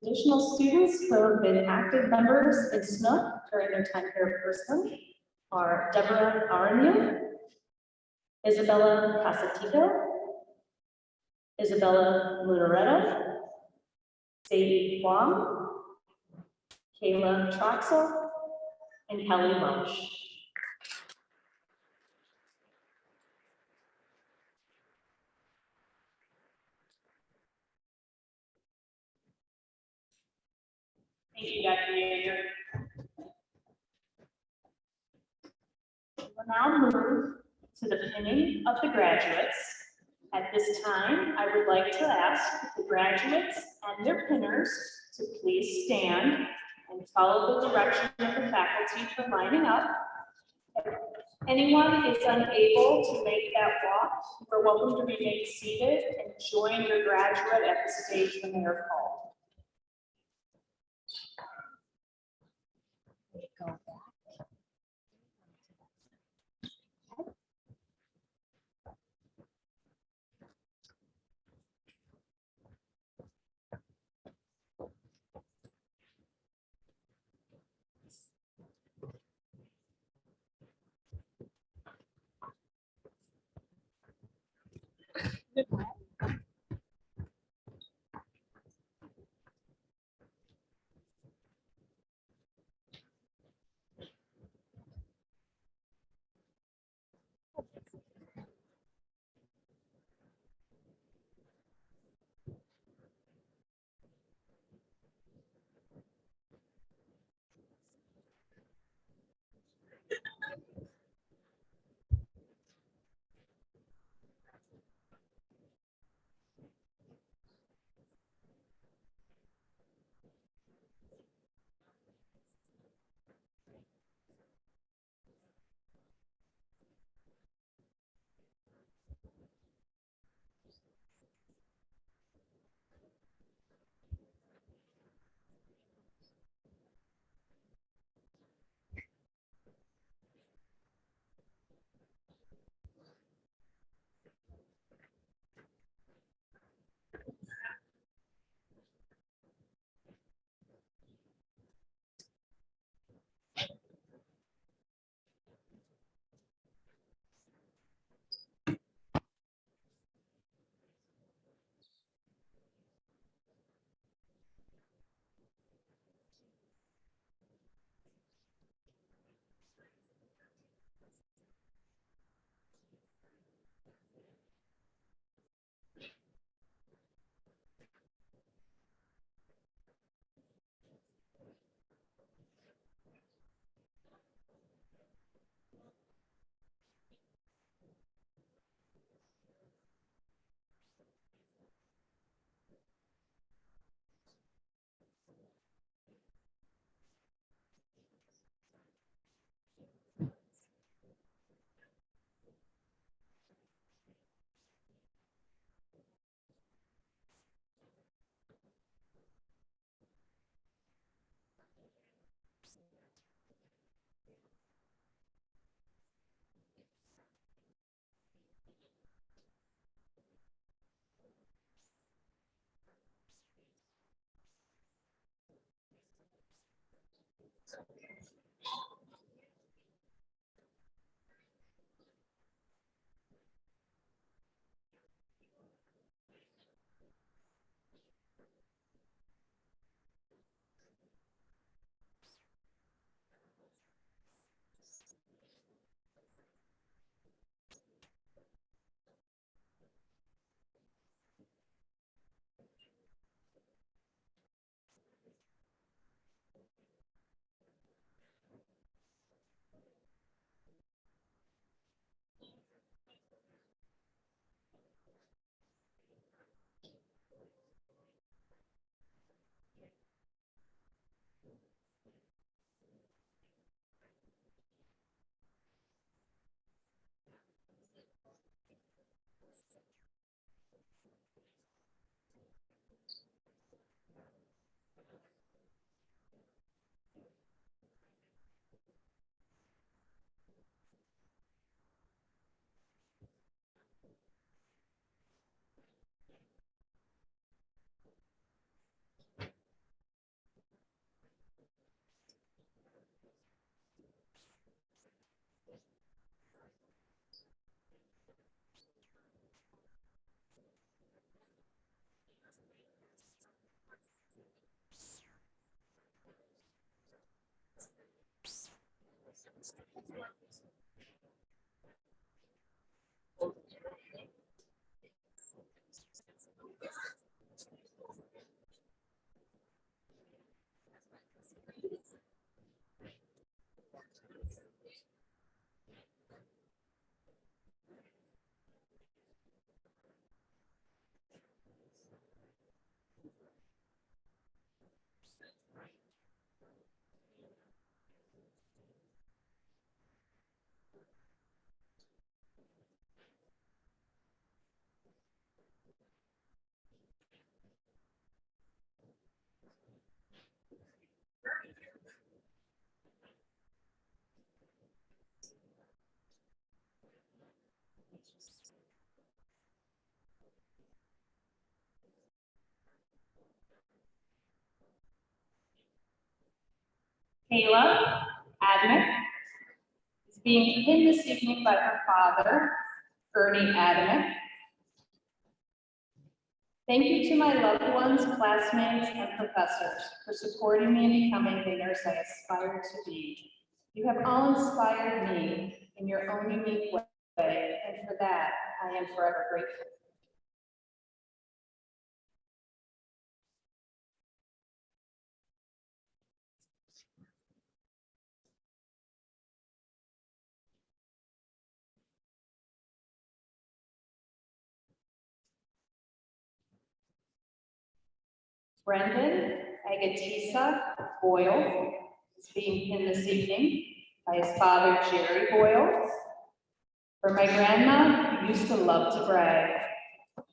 Additional students who have been active members in SNUC during their time here at Ursuline are Deborah Aranu, Isabella Casatico, Isabella Munaretto, Sadie Huang, Kayla Troxel, and Kelly Welsh. Thank you, Dr. Yeager. We'll now move to the pinning of the graduates. At this time, I would like to ask the graduates and their pinners to please stand and follow the direction of the faculty for lining up. If anyone is unable to make that walk, you're welcome to remain seated and join your graduate at the stage when they are called. Kayla Adamick is being pinned this evening by her father, Ernie Adamick. Thank you to my loved ones, classmates, and professors for supporting me in becoming the nurse I aspire to be. You have all inspired me in your own unique way, and for that, I am forever grateful. Brendan Agatisa Boyle is being pinned this evening by his father, Jerry Boyle. For my grandma, who used to love to brag,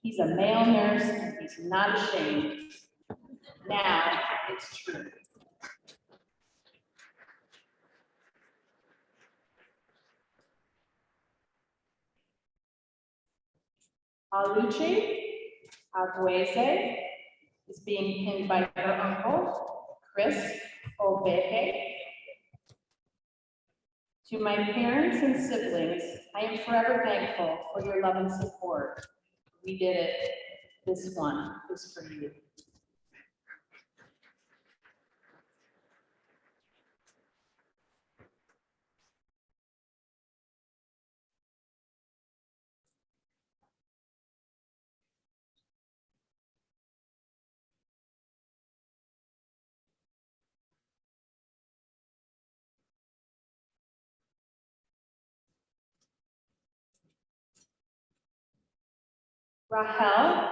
he's a male nurse and he's not ashamed. Now it's true. Aluchi Aguese is being pinned by her uncle, Chris Obehe. To my parents and siblings, I am forever thankful for your love and support. We did it. This one is for you. Rahel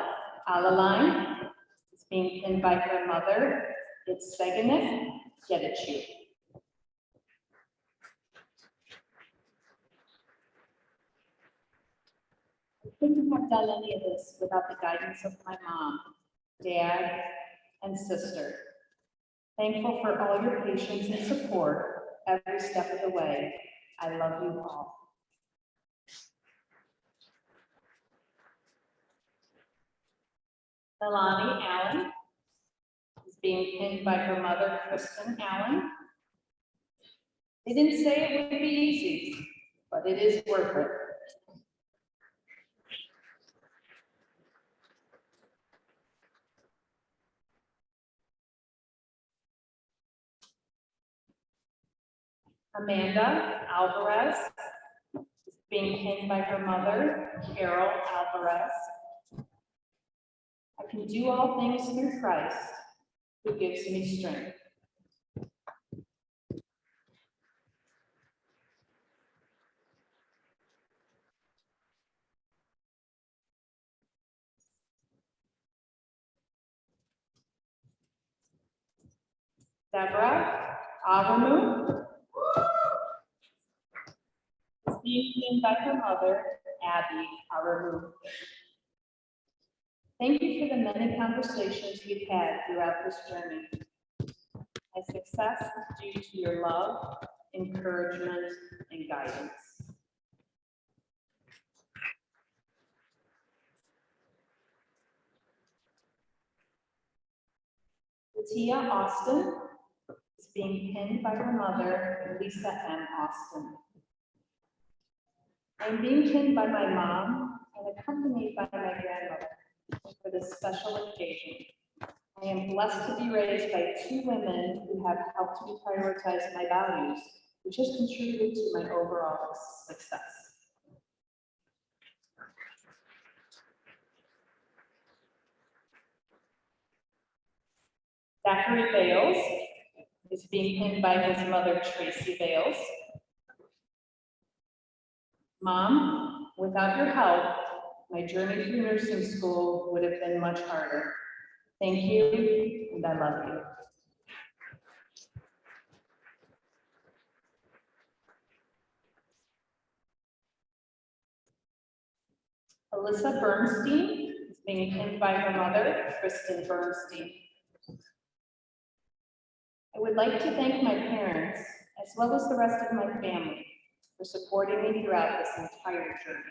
Alaline is being pinned by her mother. It's Seganet Getachew. I couldn't have done any of this without the guidance of my mom, dad, and sister. Thankful for all your patience and support every step of the way. I love you all. Melanie Allen is being pinned by her mother, Kristen Allen. They didn't say it would be easy, but it is worth it. Amanda Alvarez is being pinned by her mother, Carol Alvarez. I can do all things through Christ, who gives me strength. Deborah Avamu is being pinned by her mother, Abby Avamu. Thank you for the many conversations we've had throughout this journey. My success is due to your love, encouragement, and guidance. Latia Austin is being pinned by her mother, Lisa M. Austin. I'm being pinned by my mom and accompanied by my grandmother for this special occasion. I am blessed to be raised by two women who have helped me prioritize my values which has contributed to my overall success. Zachary Bales is being pinned by his mother, Tracy Bales. Mom, without your help, my journey through nursing school would have been much harder. Thank you, and I love you. Alyssa Bernstein is being pinned by her mother, Kristen Bernstein. I would like to thank my parents, as well as the rest of my family, for supporting me throughout this entire journey.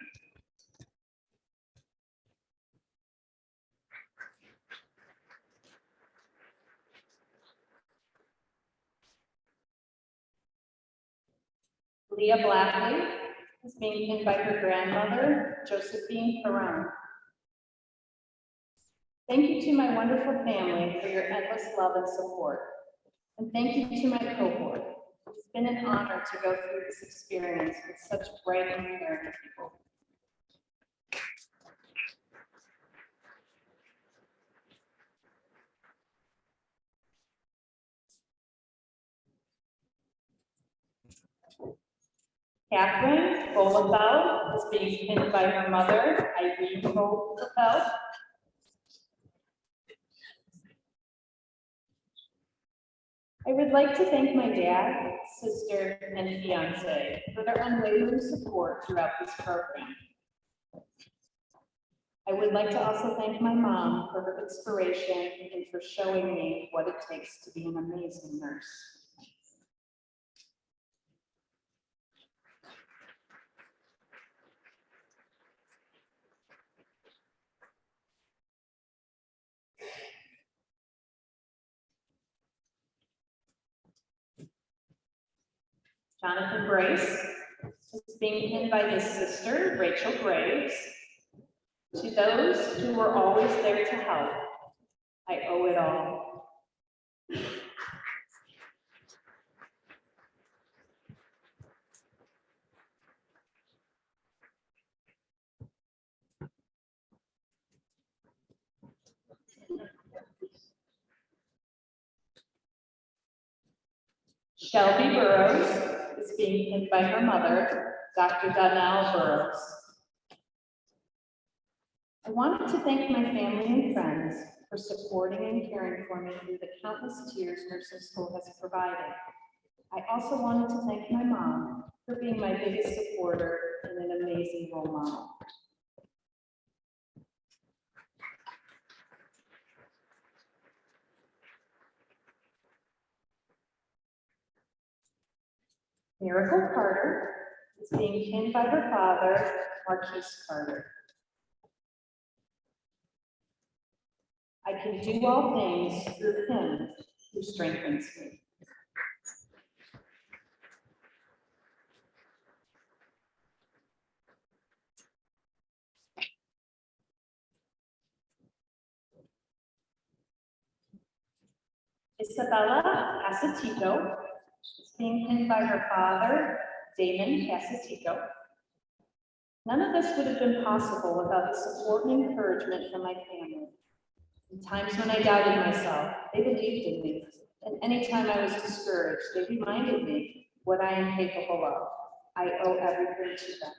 Leah Blackley is being pinned by her grandmother, Josephine Perron. Thank you to my wonderful family for your endless love and support. And thank you to my cohort. It's been an honor to go through this experience with such bright and caring people. Catherine Bolefeld is being pinned by her mother, Irene Bolefeld. I would like to thank my dad, sister, and fiance for their unwavering support throughout this program. I would like to also thank my mom for her inspiration and for showing me what it takes to be an amazing nurse. Jonathan Brace is being pinned by his sister, Rachel Graves. To those who were always there to help, I owe it all. Shelby Burrows is being pinned by her mother, Dr. Donnell Burrows. I wanted to thank my family and friends for supporting and caring for me through the countless years nursing school has provided. I also wanted to thank my mom for being my biggest supporter and an amazing role model. Miracle Carter is being pinned by her father, Marquise Carter. I can do all things through him who strengthens me. Isabella Casatico is being pinned by her father, Damon Casatico. None of this would have been possible without the support and encouragement from my family. In times when I doubted myself, they believed in me. And anytime I was discouraged, they reminded me what I am capable of. I owe everything to them.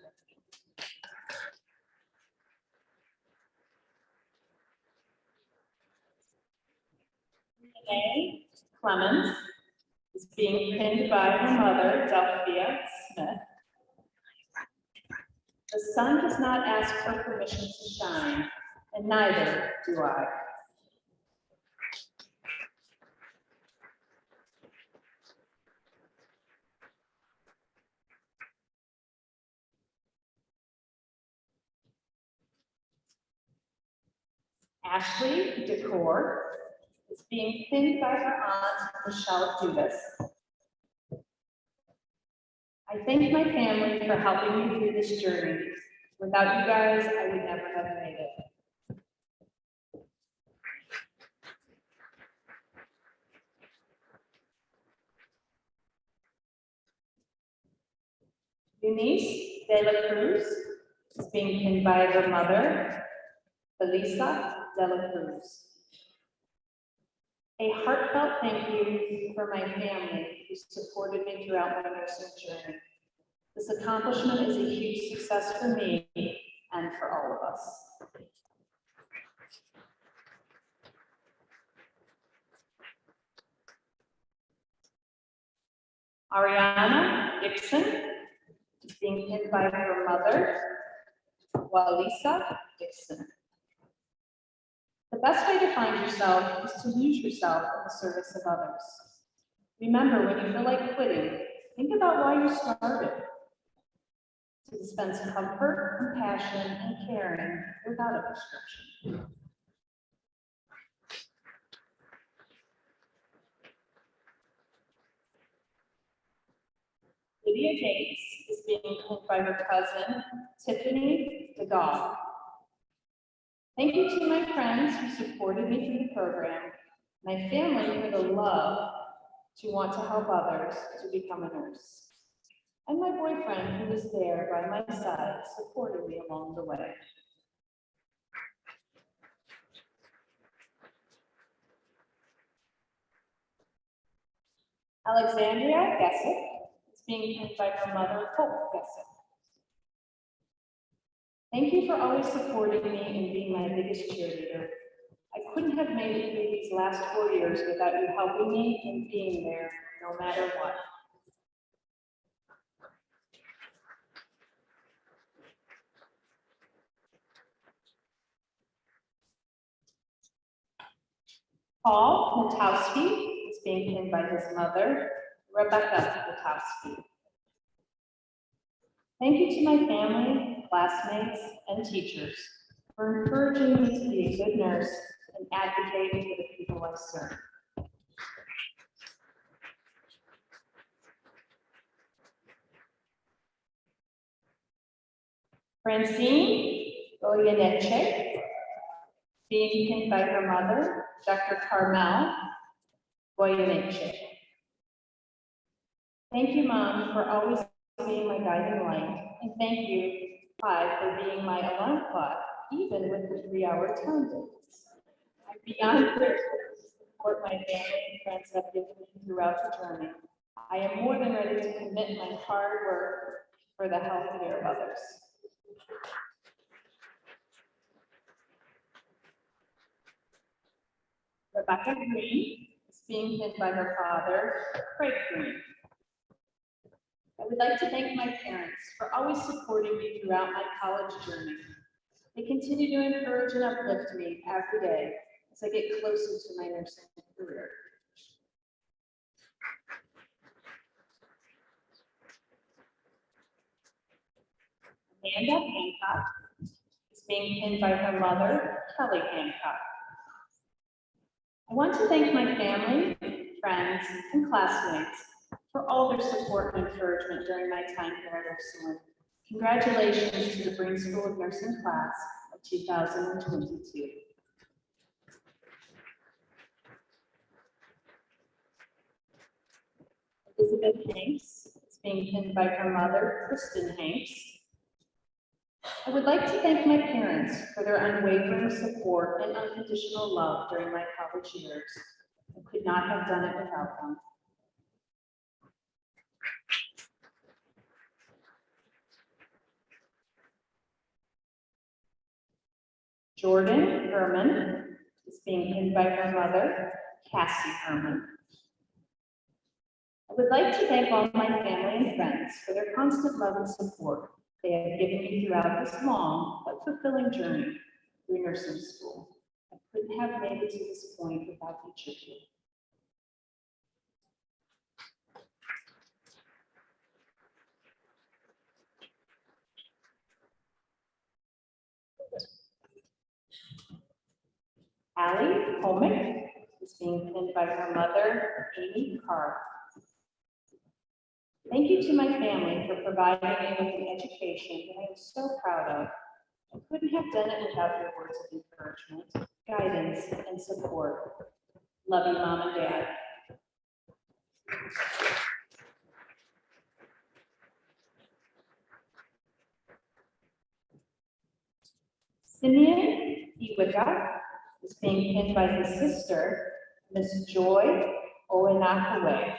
Renee Clemens is being pinned by her mother, Delphia Smith. The sun does not ask for permission to shine, and neither do I. Ashley Decor is being pinned by her aunt, Michelle Dudas. I thank my family for helping me through this journey. Without you guys, I would never have made it. Eunice de la Cruz is being pinned by her mother, Felisa de la Cruz. A heartfelt thank you for my family who supported me throughout my nursing journey. This accomplishment is a huge success for me and for all of us. Ariana Dixon is being pinned by her mother, Walisa Dixon. The best way to find yourself is to lose yourself in the service of others. Remember, when you feel like quitting, think about why you started. To dispense comfort, compassion, and caring without a prescription. Lydia Gates is being pinned by her cousin, Tiffany DeGaw. Thank you to my friends who supported me through the program, my family for the love to want to help others to become a nurse, and my boyfriend who was there by my side, supporting me along the way. Alexandria Gessick is being pinned by her mother, Hope Gessick. Thank you for always supporting me and being my biggest cheerleader. I couldn't have made it through these last 4 years without you helping me and being there no matter what. Paul Natowski is being pinned by his mother, Rebecca Natowski. Thank you to my family, classmates, and teachers for encouraging me to be a good nurse and advocating for the people I serve. Francine Goyeneche, being pinned by her mother, Dr. Carmel Goyeneche. Thank you, Mom, for always being my guiding light, and thank you, Pike, for being my alarm clock, even with the 3-hour time difference. I'm beyond grateful to support my family and friends have given me throughout the journey. I am more than ready to commit my hard work for the health care of others. Rebecca Green is being pinned by her father, Craig Green. I would like to thank my parents for always supporting me throughout my college journey. They continue to encourage and uplift me every day as I get closer to my nursing career. Amanda Hancock is being pinned by her mother, Kelly Hancock. I want to thank my family, friends, and classmates for all their support and encouragement during my time here at Ursuline. Congratulations to the Breen School of Nursing class of 2022. Elizabeth Hanks is being pinned by her mother, Kristen Hanks. I would like to thank my parents for their unwavering support and unconditional love during my college years. I could not have done it without them. Jordan Herman is being pinned by her mother, Cassie Herman. I would like to thank all my family and friends for their constant love and support they have given me throughout this long but fulfilling journey through nursing school. I couldn't have made it to this point without each of you. Allie Holmick is being pinned by her mother, Amy Carr. Thank you to my family for providing me with an education that I am so proud of. I couldn't have done it without your words of encouragement, guidance, and support. Love you, Mom and Dad. Simeon Iwika is being pinned by his sister, Miss Joy Oenakwe.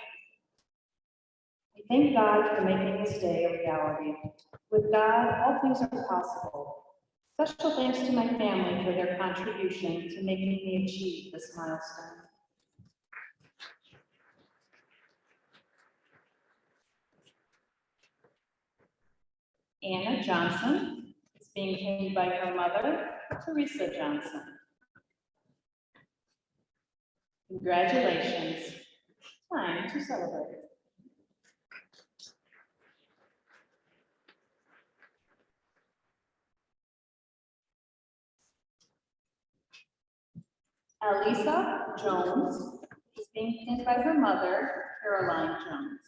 I thank God for making this day a reality. With God, all things are possible. Special thanks to my family for their contribution to making me achieve this milestone. Anna Johnson is being pinned by her mother, Teresa Johnson. Congratulations. Time to celebrate. Alisa Jones is being pinned by her mother, Caroline Jones.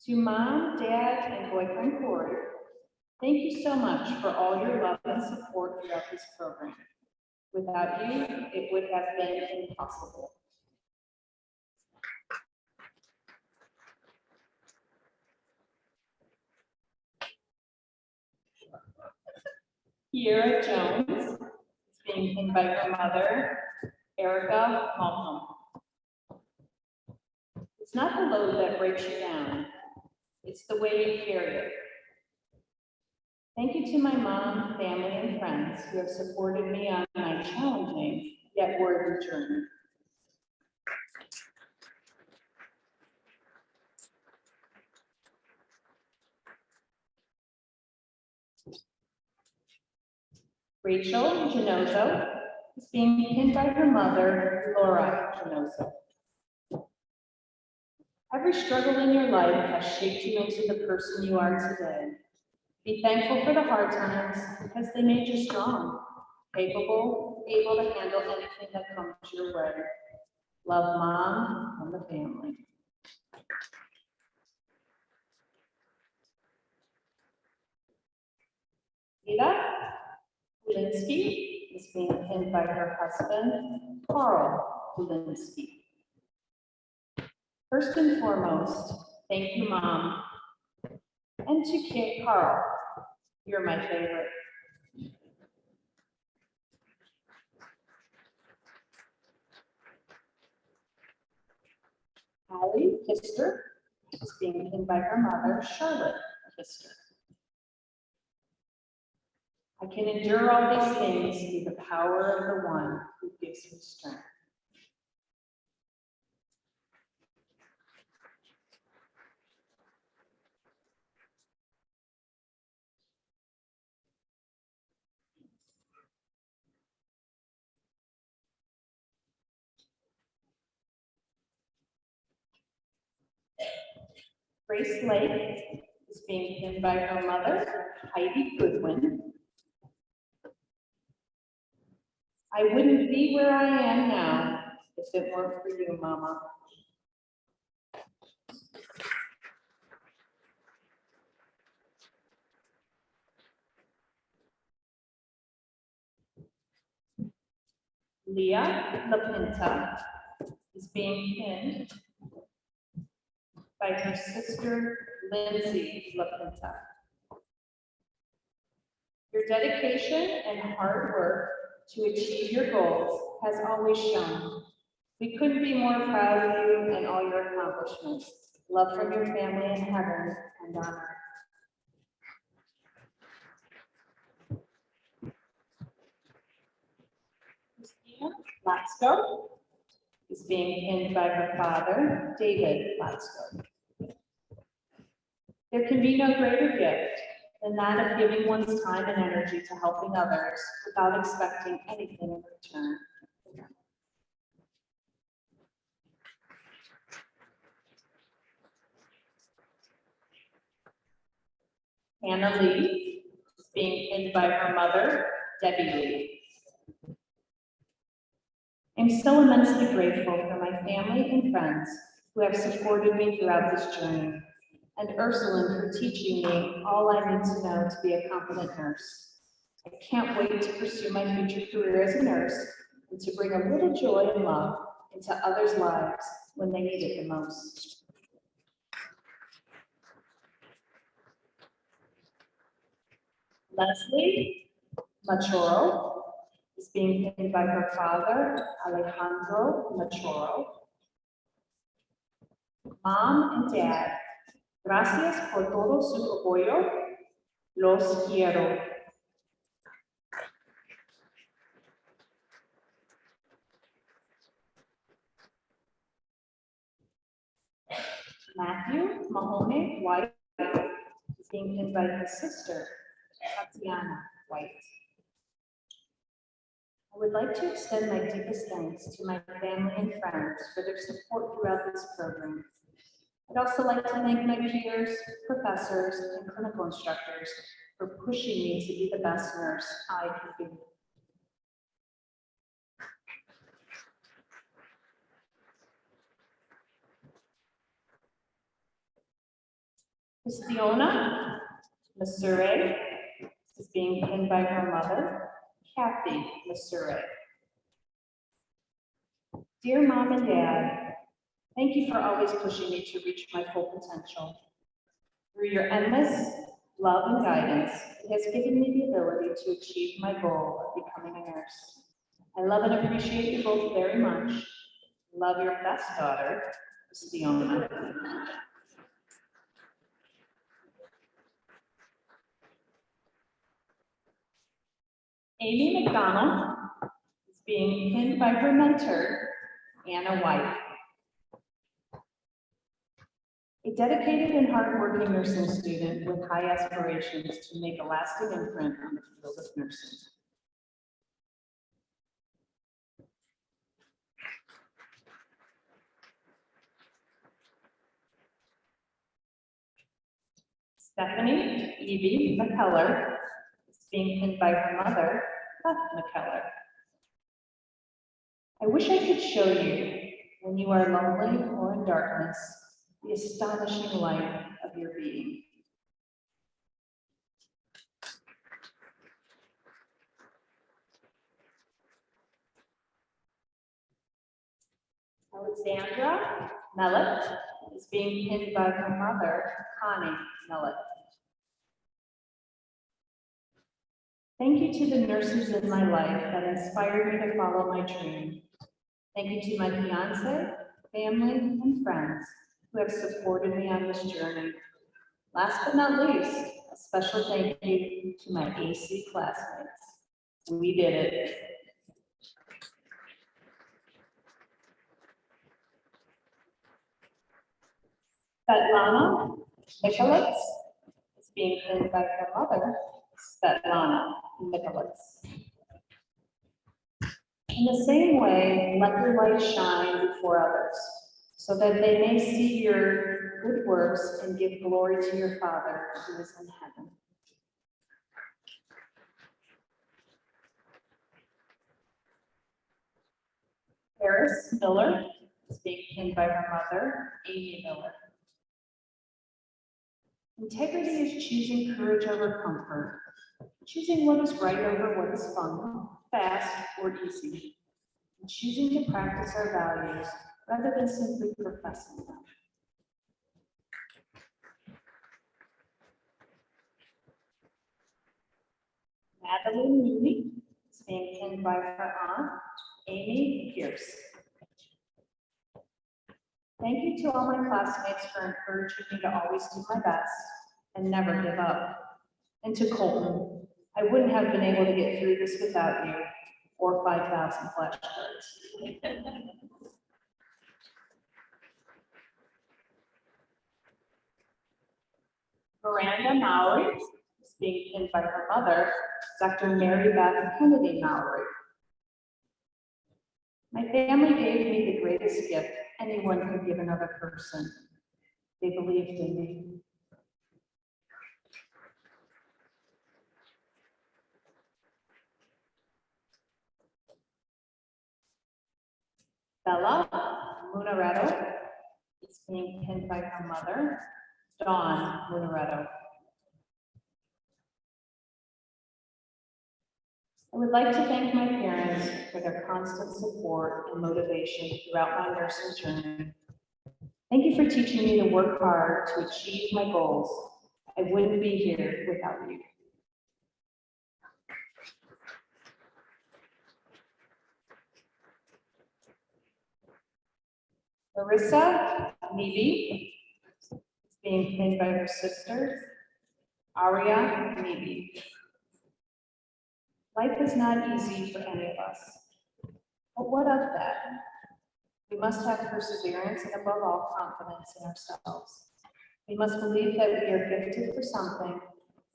To Mom, Dad, and boyfriend Corey, thank you so much for all your love and support throughout this program. Without you, it would have been impossible. Kiera Jones is being pinned by her mother, Erica Malcolm. It's not the load that breaks you down, it's the way you carry it. Thank you to my mom, family, and friends who have supported me on my challenging yet worthy journey. Rachel Genozo is being pinned by her mother, Laura Genozo. Every struggle in your life has shaped you into the person you are today. Be thankful for the hard times because they made you strong, capable, able to handle anything that comes your way. Love, Mom and the family. Ida Kulinski is being pinned by her husband, Carl Kulinski. First and foremost, thank you, Mom. And to Kid Carl, you're my favorite. Allie Kister is being pinned by her mother, Charlotte Kister. I can endure all these things through the power of the one who gives me strength. Grace Lake is being pinned by her mother, Heidi Goodwin. I wouldn't be where I am now if it weren't for you, Mama. Leah LaPinta is being pinned by her sister, Lindsay LaPinta. Your dedication and hard work to achieve your goals has always shown. We couldn't be more proud of you and all your accomplishments. Love from your family in heaven and on earth. Christina Latsko is being pinned by her father, David Latsko. There can be no greater gift than that of giving one's time and energy to helping others without expecting anything in return. Hannah Lee is being pinned by her mother, Debbie Lee. I'm so immensely grateful for my family and friends who have supported me throughout this journey, and Ursuline for teaching me all I need to know to be a competent nurse. I can't wait to pursue my future career as a nurse and to bring a little joy and love into others' lives when they need it the most. Leslie Machoro is being pinned by her father, Alejandro Machoro. Mom and Dad, gracias por todo su apoyo. Los quiero. Matthew Mahoney White is being pinned by his sister, Tatiana White. I would like to extend my deepest thanks to my family and friends for their support throughout this program. I'd also like to thank my peers, professors, and clinical instructors for pushing me to be the best nurse I could be. Christiana Masure is being pinned by her mother, Kathy Masure. Dear Mom and Dad, thank you for always pushing me to reach my full potential. Through your endless love and guidance, it has given me the ability to achieve my goal of becoming a nurse. I love and appreciate you both very much. Love, your best daughter, Christiana. Amy McDonald is being pinned by her mentor, Anna White. A dedicated and hardworking nursing student with high aspirations to make a lasting imprint on the field of nursing. Stephanie Evie McKellar is being pinned by her mother, Beth McKellar. I wish I could show you, when you are lonely or in darkness, the astonishing light of your being. Alexandra Mellett is being pinned by her mother, Connie Mellett. Thank you to the nurses in my life that inspired me to follow my dream. Thank you to my fiance, family, and friends who have supported me on this journey. Last but not least, a special thank you to my AC classmates. We did it. Svetlana Michalitz is being pinned by her mother, Svetlana Michalitz. In the same way, let your light shine before others, so that they may see your good works and give glory to your Father who is in heaven. Paris Miller is being pinned by her mother, Amy Miller. Integrity is choosing courage over comfort, choosing what is right over what is fun, fast, or easy, and choosing to practice our values rather than simply professing them. Madeline Mooney is being pinned by her aunt, Amy Pierce. Thank you to all my classmates for encouraging me to always do my best and never give up. And to Colton, I wouldn't have been able to get through this without you or 5,000 flashcards. Miranda Mowry is being pinned by her mother, Dr. Mary Beth Kennedy Mowry. My family gave me the greatest gift anyone could give another person. They believed in me. Bella Munaretto is being pinned by her mother, Dawn Munaretto. I would like to thank my parents for their constant support and motivation throughout my nursing journey. Thank you for teaching me to work hard to achieve my goals. I wouldn't be here without you. Marissa Levy is being pinned by her sisters. Aria Levy. Life is not easy for any of us. But what of that? We must have perseverance and above all confidence in ourselves. We must believe that we are gifted for something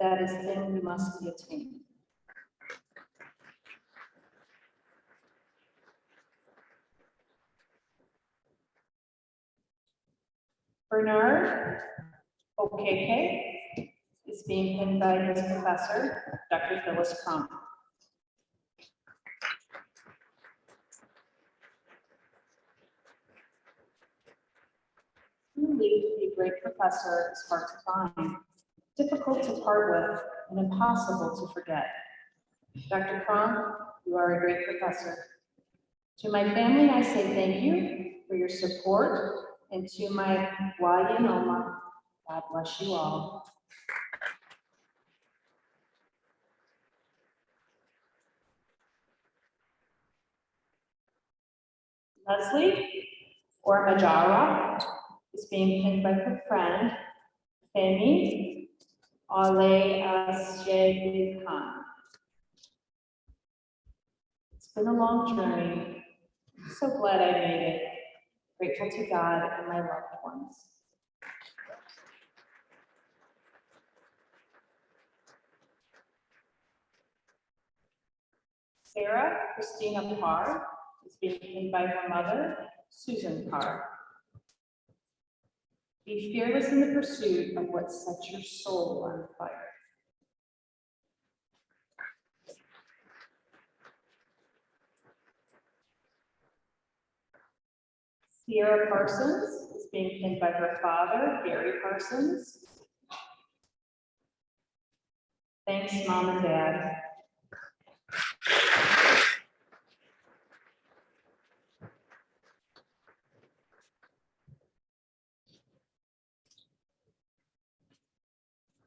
that is thing we must be attained. Bernard Okeke is being pinned by his professor, Dr. Phyllis Crump. Truly, a great professor is hard to find, difficult to part with, and impossible to forget. Dr. Crump, you are a great professor. To my family, I say thank you for your support, and to my Wayanoma, God bless you all. Leslie Ormajara is being pinned by her friend, Femi Ale Asyebi Khan. It's been a long journey. I'm so glad I made it. Grateful to God and my loved ones. Sarah Christina Parr is being pinned by her mother, Susan Parr. Be fearless in the pursuit of what sets your soul on fire. Sierra Parsons is being pinned by her father, Gary Parsons. Thanks, Mom and Dad.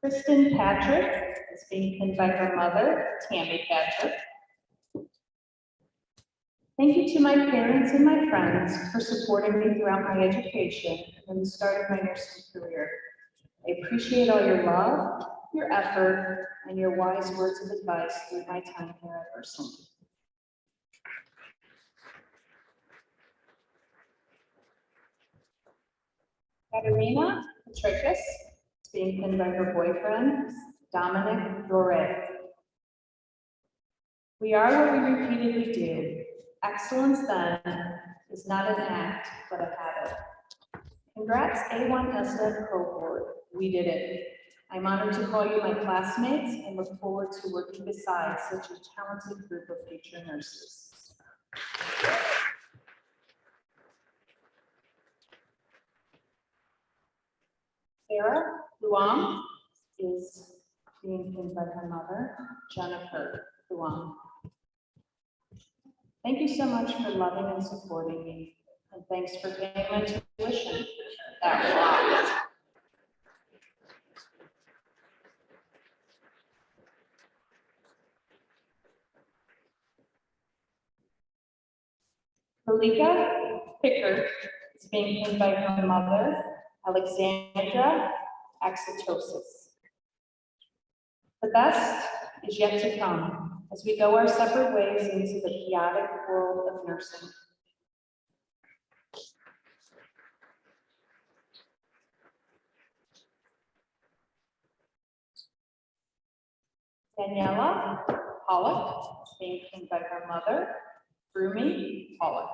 Kristen Patrick is being pinned by her mother, Tammy Patrick. Thank you to my parents and my friends for supporting me throughout my education and the start of my nursing career. I appreciate all your love, your effort, and your wise words of advice through my time here at Ursuline. Katerina Patricius is being pinned by her boyfriend, Dominic Dore. We are what we repeatedly do. Excellence, then, is not an act, but a habit. Congrats, A1 SNET cohort. We did it. I'm honored to call you my classmates and look forward to working beside such a talented group of future nurses. Sarah Luong is being pinned by her mother, Jennifer Luong. Thank you so much for loving and supporting me, and thanks for paying my tuition. That rocked. Malika Pickard is being pinned by her mother, Alexandra Axitosis. The best is yet to come as we go our separate ways into the chaotic world of nursing. Daniela Pollock is being pinned by her mother, Rumi Pollock.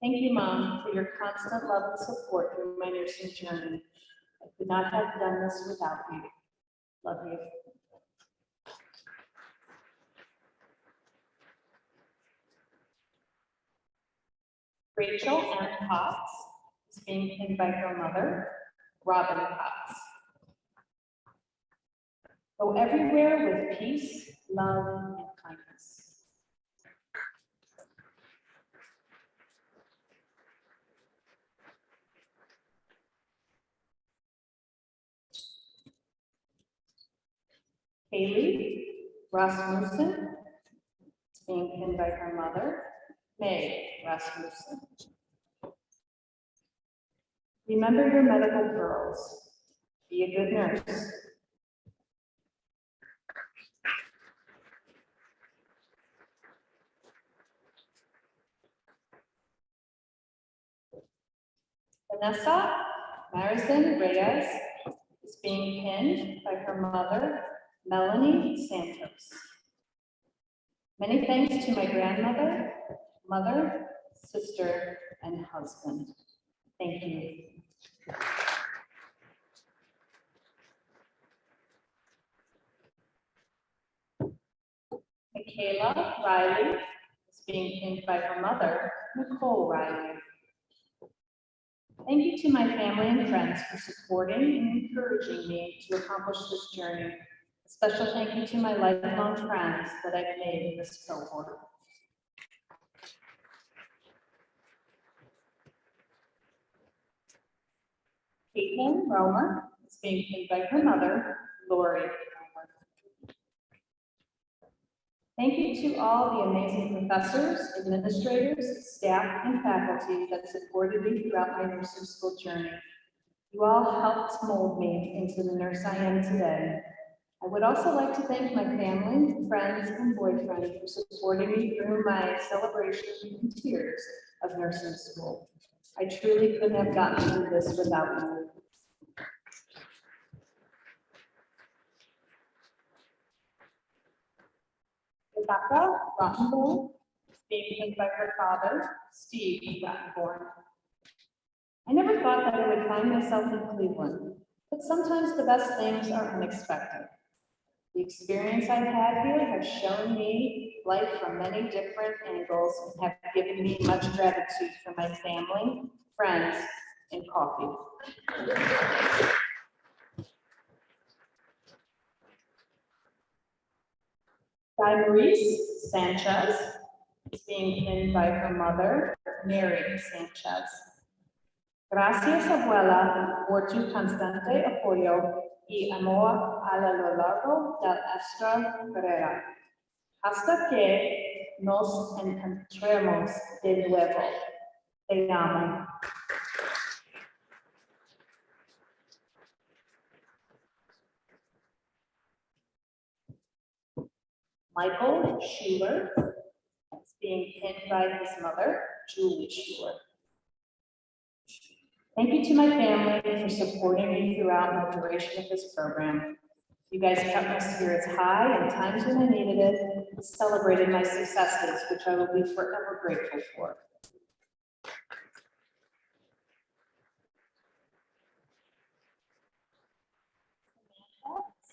Thank you, Mom, for your constant love and support through my nursing journey. I could not have done this without you. Love you. Rachel Ann Potts is being pinned by her mother, Robin Potts. Go everywhere with peace, love, and kindness. Kaylee Rasmussen is being pinned by her mother, May Rasmussen. Remember your medical girls. Be a good nurse. Vanessa Marison Reyes is being pinned by her mother, Melanie Santos. Many thanks to my grandmother, mother, sister, and husband. Thank you. Michaela Riley is being pinned by her mother, Nicole Riley. Thank you to my family and friends for supporting and encouraging me to accomplish this journey. A special thank you to my lifelong friends that I've made in this cohort. Caitlin Romer is being pinned by her mother, Lori Romer. Thank you to all the amazing professors, administrators, staff, and faculty that supported me throughout my nursing school journey. You all helped mold me into the nurse I am today. I would also like to thank my family, friends, and boyfriend for supporting me through my celebration and tears of nursing school. I truly couldn't have gotten through this without you. Rebecca Rottenborn is being pinned by her father, Steve Rottenborn. I never thought that I would find myself in Cleveland, but sometimes the best things are unexpected. The experience I've had here has shown me life from many different angles and have given me much gratitude for my family, friends, and coffee. Maurice Sanchez is being pinned by her mother, Mary Sanchez. Gracias, abuela, por tu constante apoyo y amor a lo largo de nuestra carrera. Hasta que nos encontremos de nuevo. Te amo. Michael Schuler is being pinned by his mother, Julie Schuler. Thank you to my family for supporting me throughout the duration of this program. You guys kept my spirits high in times when I needed it and celebrated my successes, which I will be forever grateful for.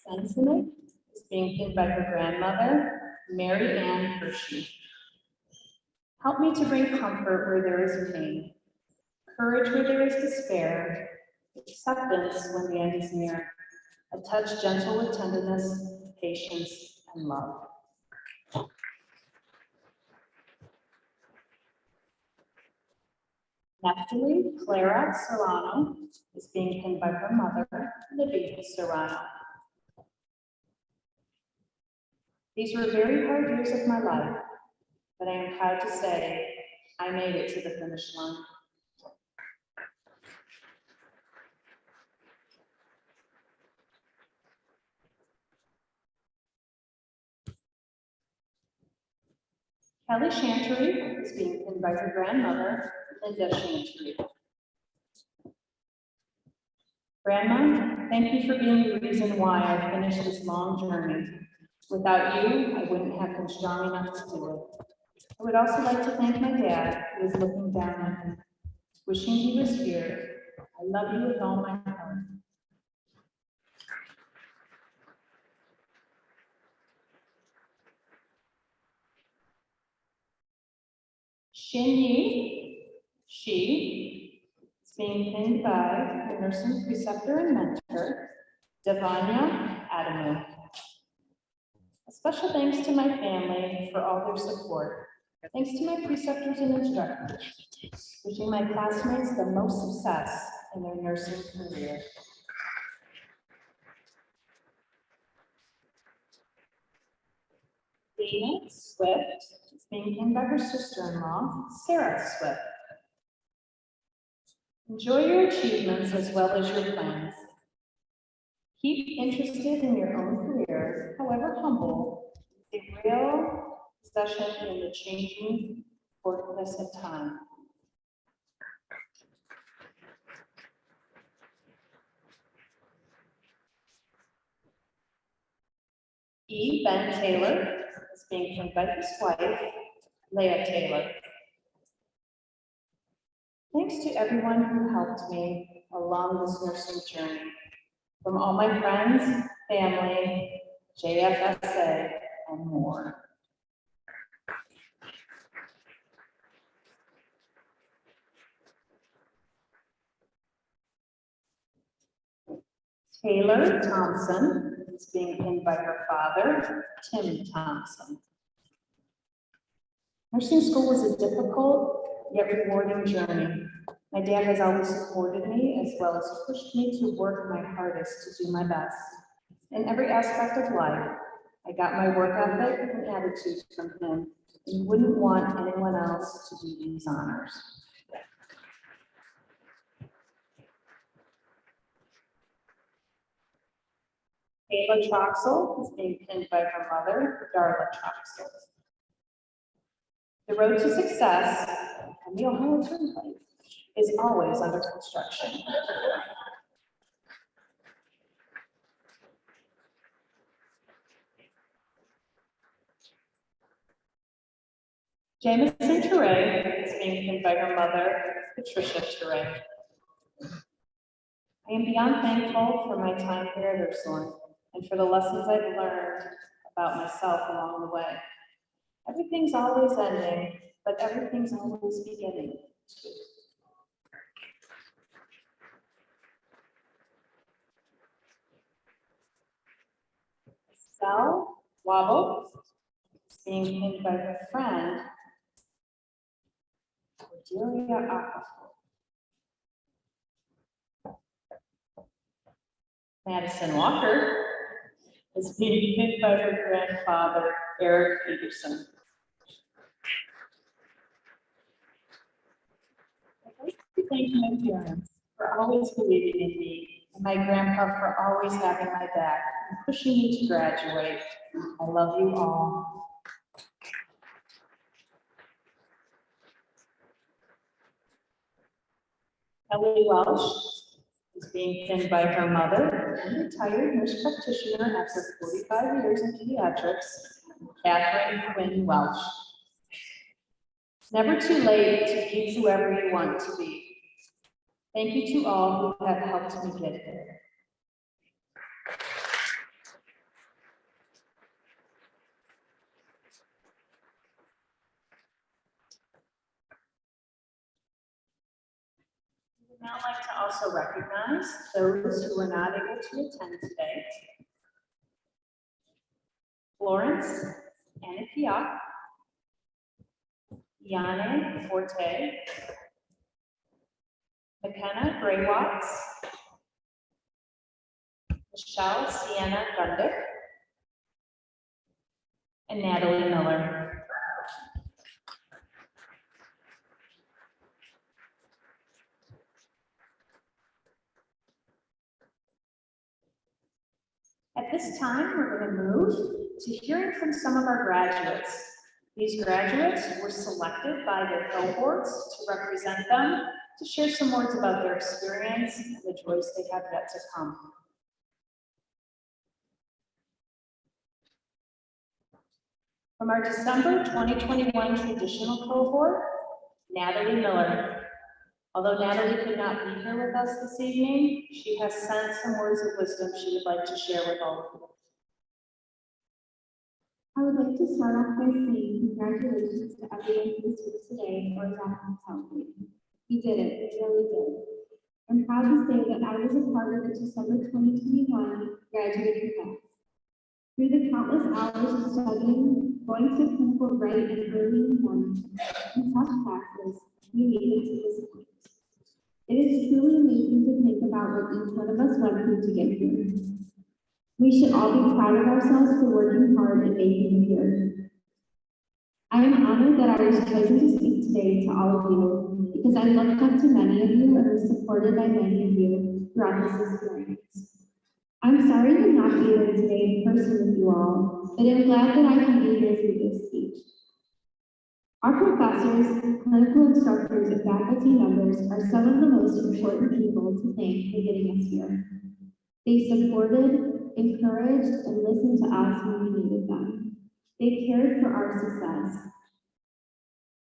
Sensitive is being pinned by her grandmother, Mary Ann Hershey. Help me to bring comfort where there is pain, courage where there is despair, acceptance when the end is near, a touch gentle with tenderness, patience, and love. Neftali Clara Serrano is being pinned by her mother, Libby Serrano. These were very hard years of my life, but I am proud to say I made it to the finish line. Kelly Chantry is being pinned by her grandmother, Linda Chantry. Grandma, thank you for being the reason why I finished this long journey. Without you, I wouldn't have been strong enough to do it. I would also like to thank my dad, who is looking down on me, wishing he was here. I love you with all my heart. Shin she is being pinned by her nursing preceptor and mentor, Devanya Adamu. A special thanks to my family for all their support. Thanks to my preceptors and instructors, wishing my classmates the most success in their nursing career. Dana Swift is being pinned by her sister-in-law, Sarah Swift. Enjoy your achievements as well as your plans. Keep interested in your own career, however humble, a real possession in the changing course of time. E. Ben Taylor is being pinned by his wife, Leah Taylor. Thanks to everyone who helped me along this nursing journey, from all my friends, family, JFSA, and more. Taylor Thompson is being pinned by her father, Tim Thompson. Nursing school was a difficult yet rewarding journey. My dad has always supported me as well as pushed me to work my hardest to do my best. In every aspect of life, I got my work ethic and attitude from him, and wouldn't want anyone else to do these honors. Kayla Troxel is being pinned by her mother, Darla Troxel. The road to success on the Ohio Turnpike is always under construction. Jamison Teray is being pinned by her mother, Patricia Teray. I am beyond thankful for my time here at Ursuline and for the lessons I've learned about myself along the way. Everything's always ending, but everything's always beginning too. Estelle Wobble is being pinned by her friend, Cordelia Ackerford. Madison Walker is being pinned by her grandfather, Eric Peterson. I'd like to thank my parents for always believing in me, and my grandpa for always having my back and pushing me to graduate. I love you all. Ellie Welsh is being pinned by her mother, a retired nurse practitioner after 45 years in pediatrics, Catherine Quinn Welsh. It's never too late to be whoever you want to be. Thank you to all who have helped me get here. I would now like to also recognize those who were not able to attend today. Florence Anifiak, Yane Forte, McKenna Graywatts, Michelle Sienna Gundick, and Natalie Miller. At this time, we're going to move to hearing from some of our graduates. These graduates were selected by their cohorts to represent them, to share some words about their experience and the joys they have yet to come. From our December 2021 traditional cohort, Natalie Miller. Although Natalie could not be here with us this evening, she has sent some words of wisdom she would like to share with all of you. I would like to start off by saying congratulations to everyone who's here today or is at home celebrating. You did it, you really did. I'm proud to say that I was a part of the December 2021 graduating class. Through the countless hours of studying, going to clinical right and early in the morning, and tough classes, we made it to this point. It is truly amazing to think about what each one of us went through to get here. We should all be proud of ourselves for working hard and making it here. I am honored that I was chosen to speak today to all of you because I looked up to many of you and was supported by many of you throughout this experience. I'm sorry to not be here today in person with you all, but I'm glad that I can be here through this speech. Our professors, clinical instructors, and faculty members are some of the most important people to thank for getting us here. They supported, encouraged, and listened to us when we needed them. They cared for our success.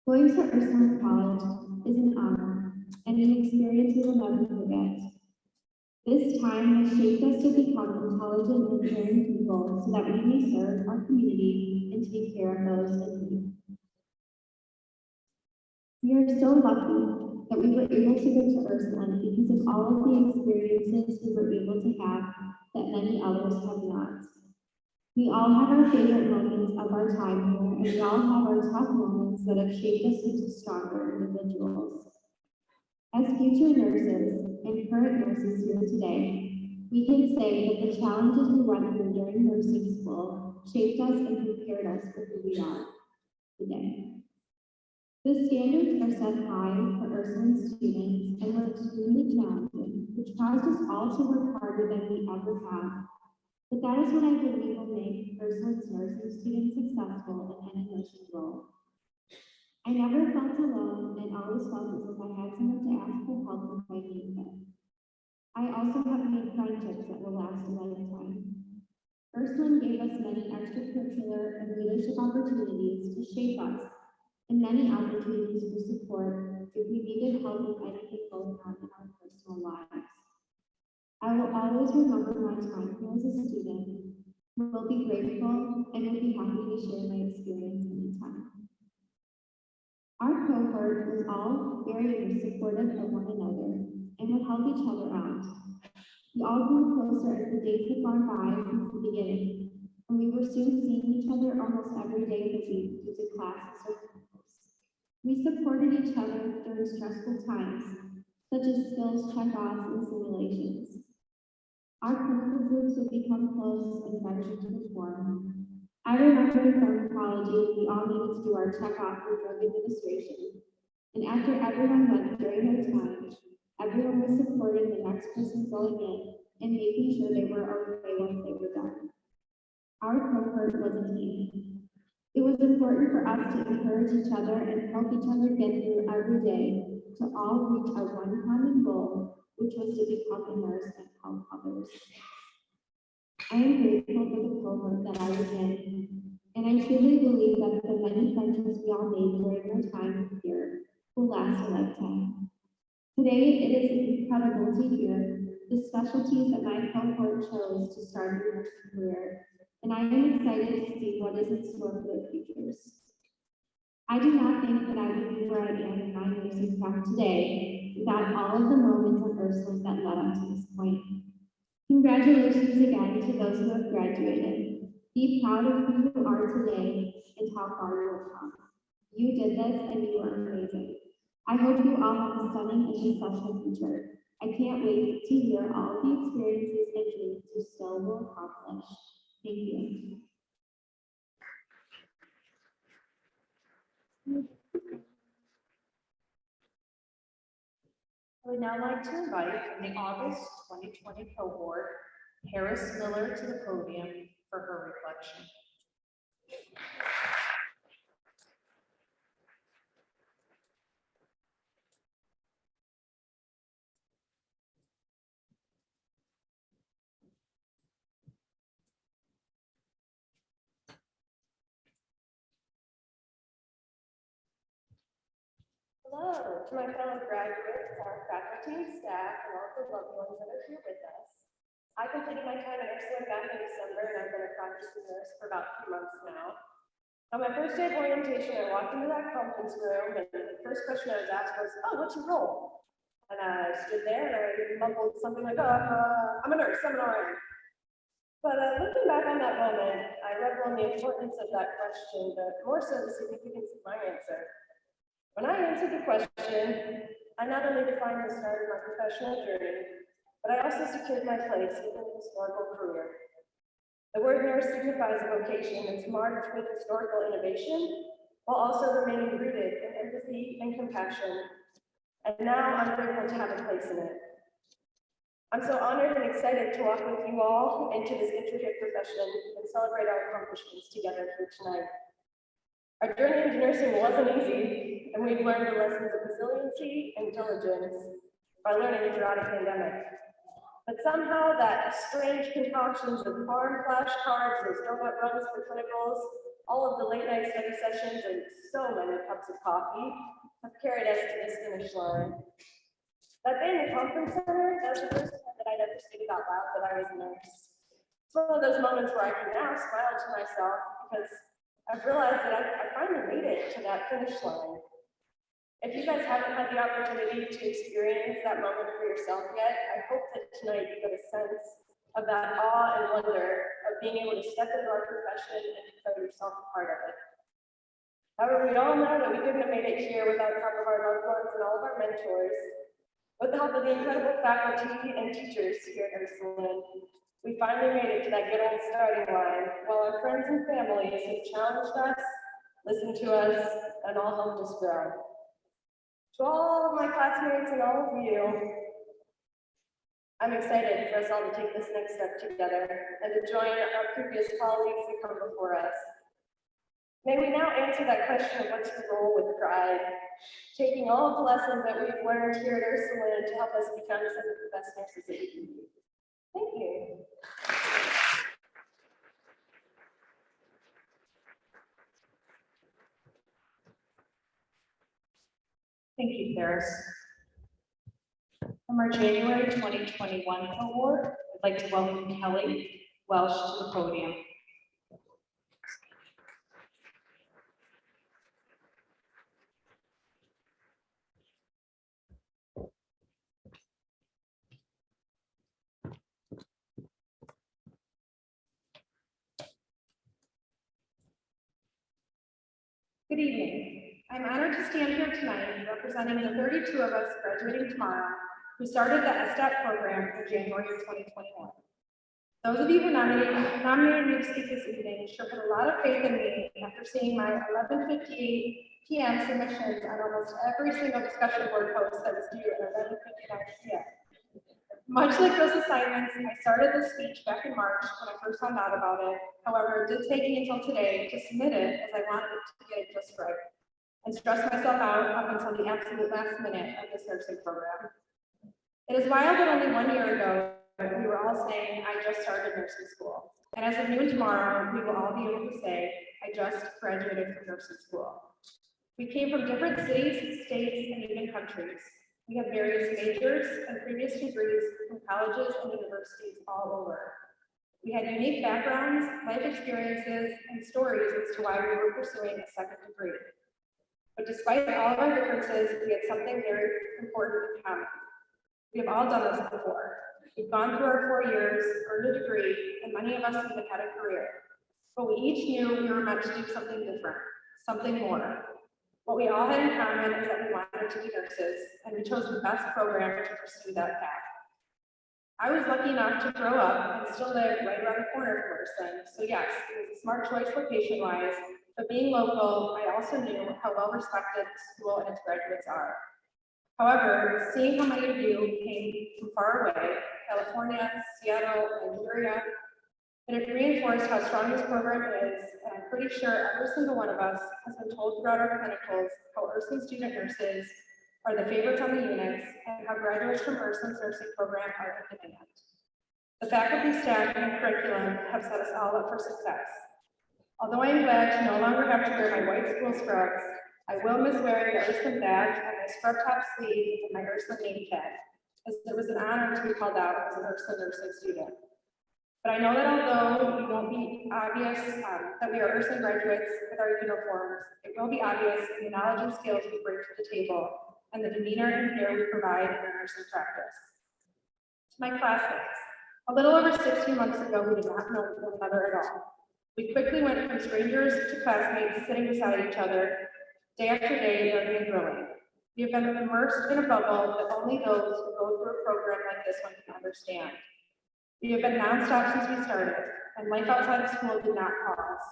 Going to Ursuline College is an honor and an experience we will never forget. This time has shaped us to become intelligent and caring people so that we may serve our community and take care of those in need. We are so lucky that we were able to go to Ursuline because of all of the experiences we were able to have that many others have not. We all have our favorite moments of our time here, and we all have our tough moments that have shaped us into stronger individuals. As future nurses and current nurses here today, we can say that the challenges we went through during nursing school shaped us and prepared us for who we are today. The standards are set high for Ursuline students and were extremely challenging, which caused us all to work harder than we ever have. But that is what I believe will make Ursuline's nursing students successful in any nursing role. I never felt alone and always felt as if I had someone to ask for help if I needed it. I also have made friendships that will last a lifetime. Ursuline gave us many extracurricular and leadership opportunities to shape us, and many opportunities for support if we needed help with anything going on in our personal lives. I will always remember my time here as a student, will be grateful, and will be happy to share my experience anytime. Our cohort was all very supportive of one another and would help each other out. We all grew closer as the days had gone by since the beginning, and we were soon seeing each other almost every day of the week due to classes or clinicals. We supported each other during stressful times, such as skills check-offs and simulations. Our clinical groups would become close and better to perform. I remember in pharmacology, we all needed to do our check-off for drug administration. And after everyone went during their time, everyone was supporting the next person going in and making sure they were okay once they were done. Our cohort was a team. It was important for us to encourage each other and help each other get through every day to all reach our one common goal, which was to become a nurse and help others. I am grateful for the cohort that I was in, and I truly believe that the many friendships we all made during our time here will last a lifetime. Today, it is incredible to hear the specialties that my cohort chose to start their nursing career, and I am excited to see what is in store for their futures. I do not think that I would be where I am in my nursing craft today without all of the moments on Ursuline that led up to this point. Congratulations again to those who have graduated. Be proud of who you are today and how far you have come. You did this and you are amazing. I hope you all have a stunning and successful future. I can't wait to hear all of the experiences and dreams you still will accomplish. Thank you. I would now like to invite from the August 2020 cohort, Harris Miller to the podium for her reflection. Hello to my fellow graduates, our faculty and staff, and all the loved ones that are here with us. I completed my time at Ursuline back in December, and I've been a practicing nurse for about 3 months now. On my first day of orientation, I walked into that conference room, and the first question I was asked was, "Oh, what's your role?" And I stood there and I mumbled something like, "Oh, I'm a nurse, I'm an RN." But looking back on that moment, I revel in the importance of that question, but more so the significance of my answer. When I answered the question, I not only defined the start of my professional journey, but I also secured my place within a historical career. The word nurse signifies a vocation that's marked with historical innovation, while also remaining rooted in empathy and compassion. And now I'm grateful to have a place in it. I'm so honored and excited to walk with you all into this intricate profession and celebrate our accomplishments together here tonight. Our journey into nursing wasn't easy, and we've learned the lessons of resiliency and diligence by learning throughout a pandemic. But somehow that strange concoctions of farm flashcards, those donut runs for clinicals, all of the late night study sessions, and so many cups of coffee have carried us to this finish line. That day in the conference center, that's the first time that I'd ever stated out loud that I was a nurse. It's one of those moments where I can now smile to myself because I've realized that I finally made it to that finish line. If you guys haven't had the opportunity to experience that moment for yourself yet, I hope that tonight you get a sense of that awe and wonder of being able to step into our profession and declare yourself a part of it. However, we all know that we couldn't have made it here without the help of our loved ones and all of our mentors. With the help of the incredible faculty and teachers here at Ursuline, we finally made it to that good old starting line, while our friends and families have challenged us, listened to us, and all helped us grow. To all of my classmates and all of you, I'm excited for us all to take this next step together and to join our previous colleagues that come before us. May we now answer that question of what's your role with pride, taking all of the lessons that we've learned here at Ursuline to help us become some of the best nurses that we can be. Thank you. Thank you, Ferris. From our January 2021 cohort, I'd like to welcome Kelly Welsh to the podium. Good evening. I'm honored to stand here tonight representing the 32 of us graduating tomorrow who started the SDAT program in January of 2021. Those of you who nominated me to speak this evening should put a lot of faith in me after seeing my 11:58 p.m. submissions on almost every single discussion board post that was due at 11:59 p.m. Much like those assignments, I started this speech back in March when I first found out about it. However, it did take me until today to submit it as I wanted to get it just right and stress myself out up until the absolute last minute of this nursing program. It is wild that only 1 year ago, we were all saying, I just started nursing school. And as of noon tomorrow, we will all be able to say, I just graduated from nursing school. We came from different cities, states, and even countries. We have various majors and previous degrees from colleges and universities all over. We had unique backgrounds, life experiences, and stories as to why we were pursuing a second degree. But despite all of our differences, we had something very important in common. We have all done this before. We've gone through our 4 years, earned a degree, and many of us even had a career. But we each knew we were meant to do something different, something more. What we all had in common is that we wanted to be nurses, and we chose the best program to pursue that path. I was lucky enough to grow up and still live right around the corner from Ursuline, so yes, it was a smart choice location-wise, but being local, I also knew how well-respected the school and its graduates are. However, seeing how many of you came from far away, California, Seattle, Nigeria, it reinforced how strong this program is, and I'm pretty sure every single one of us has been told throughout our clinicals how Ursuline student nurses are the favorites on the units, and how graduates from Ursuline's nursing program are in demand. The faculty, staff, and curriculum have set us all up for success. Although I am glad to no longer have to wear my white school scrubs, I will miss wearing the Ursuline badge and my scrub top sleeve and my Ursuline name tag, as it was an honor to be called out as an Ursuline nursing student. But I know that although it won't be obvious that we are Ursuline graduates with our uniforms, it will be obvious in the knowledge and skills we bring to the table and the demeanor and care we provide in our nursing practice. To my classmates, a little over 16 months ago, we did not know one another at all. We quickly went from strangers to classmates sitting beside each other, day after day, learning and growing. We have been immersed in a bubble that only those who go through a program like this one can understand. We have been nonstop since we started, and life outside of school did not pause.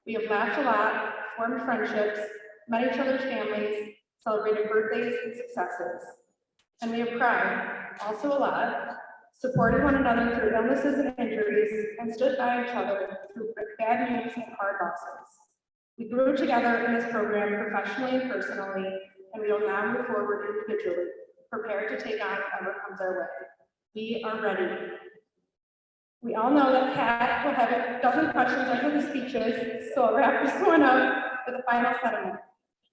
We have laughed a lot, formed friendships, met each other's families, celebrated birthdays and successes. And we have cried, also a lot, supported one another through illnesses and injuries, and stood by each other through bad news and hard losses. We grew together in this program professionally and personally, and we will now move forward individually, prepared to take on whatever comes our way. We are ready. We all know that Pat will have a dozen questions after the speeches, so I'll wrap this one up with a final sentiment.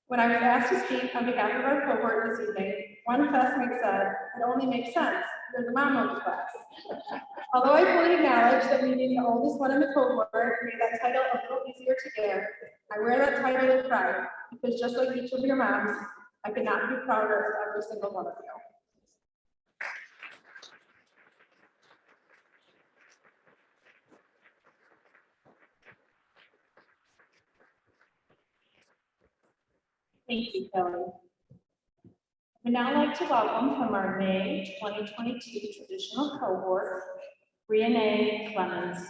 When I was asked to speak on behalf of our cohort this evening, one classmate said, "It only makes sense, you're the mom of the class." Although I fully acknowledge that me being the oldest one in the cohort made that title a little easier to bear, I wear that title with pride, because just like each of your moms, I could not be prouder of every single one of you. Thank you, Kelly. We'd now like to welcome from our May 2022 traditional cohort, Renee Clemens.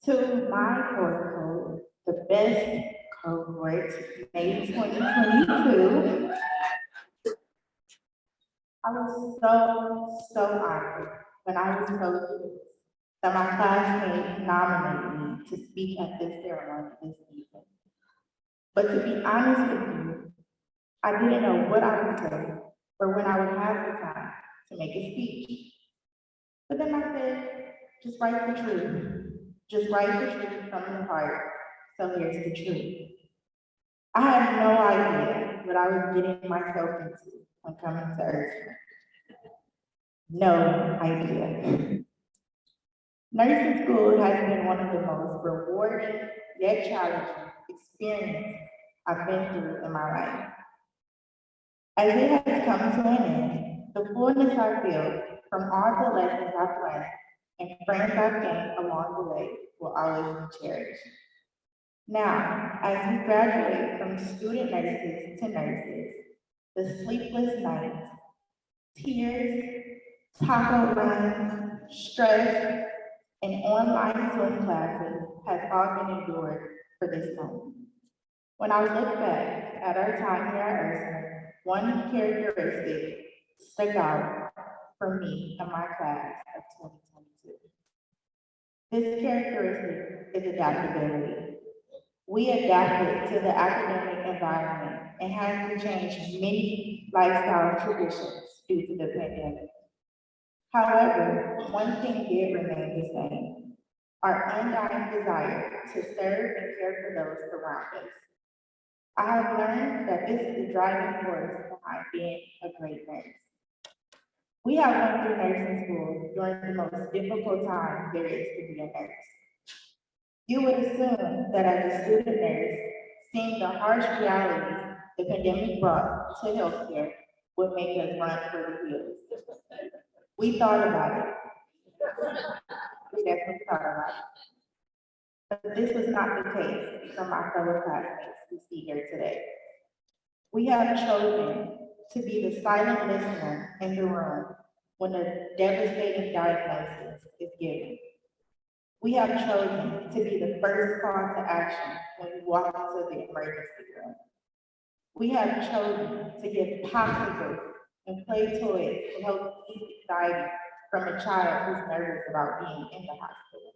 To my cohort, the best cohort, May 2022. I was so honored when I was told that my classmates nominated me to speak at this ceremony this evening. But to be honest with you, I didn't know what I would say or when I would have the time to make a speech. But then I said, just write the truth. Just write the truth from the heart. So here's the truth. I had no idea what I was getting myself into when coming to Ursuline. No idea. Nursing school has been one of the most rewarding yet challenging experiences I've been through in my life. As it has come to an end, the fullness I feel from all the lessons I've learned and friends I've gained along the way will always be cherished. Now, as we graduate from student nurses to nurses, the sleepless nights, tears, taco runs, stress, and online Zoom classes have all been endured for this moment. When I look back at our time here at Ursuline, one characteristic stuck out for me and my class of 2022. This characteristic is adaptability. We adapted to the academic environment and had to change many lifestyle traditions due to the pandemic. However, one thing did remain the same, our undying desire to serve and care for those around us. I have learned that this is the driving force behind being a great nurse. We have went through nursing school during the most difficult time there is to be a nurse. You would assume that as a student nurse, seeing the harsh realities the pandemic brought to healthcare would make us run for the hills. We thought about it. We definitely thought about it. But this was not the case for my fellow classmates we see here today. We have chosen to be the silent listener in the room when a devastating diagnosis is given. We have chosen to be the first call to action when we walk into the emergency room. We have chosen to give popsicles and play toys to help ease anxiety from a child who's nervous about being in the hospital.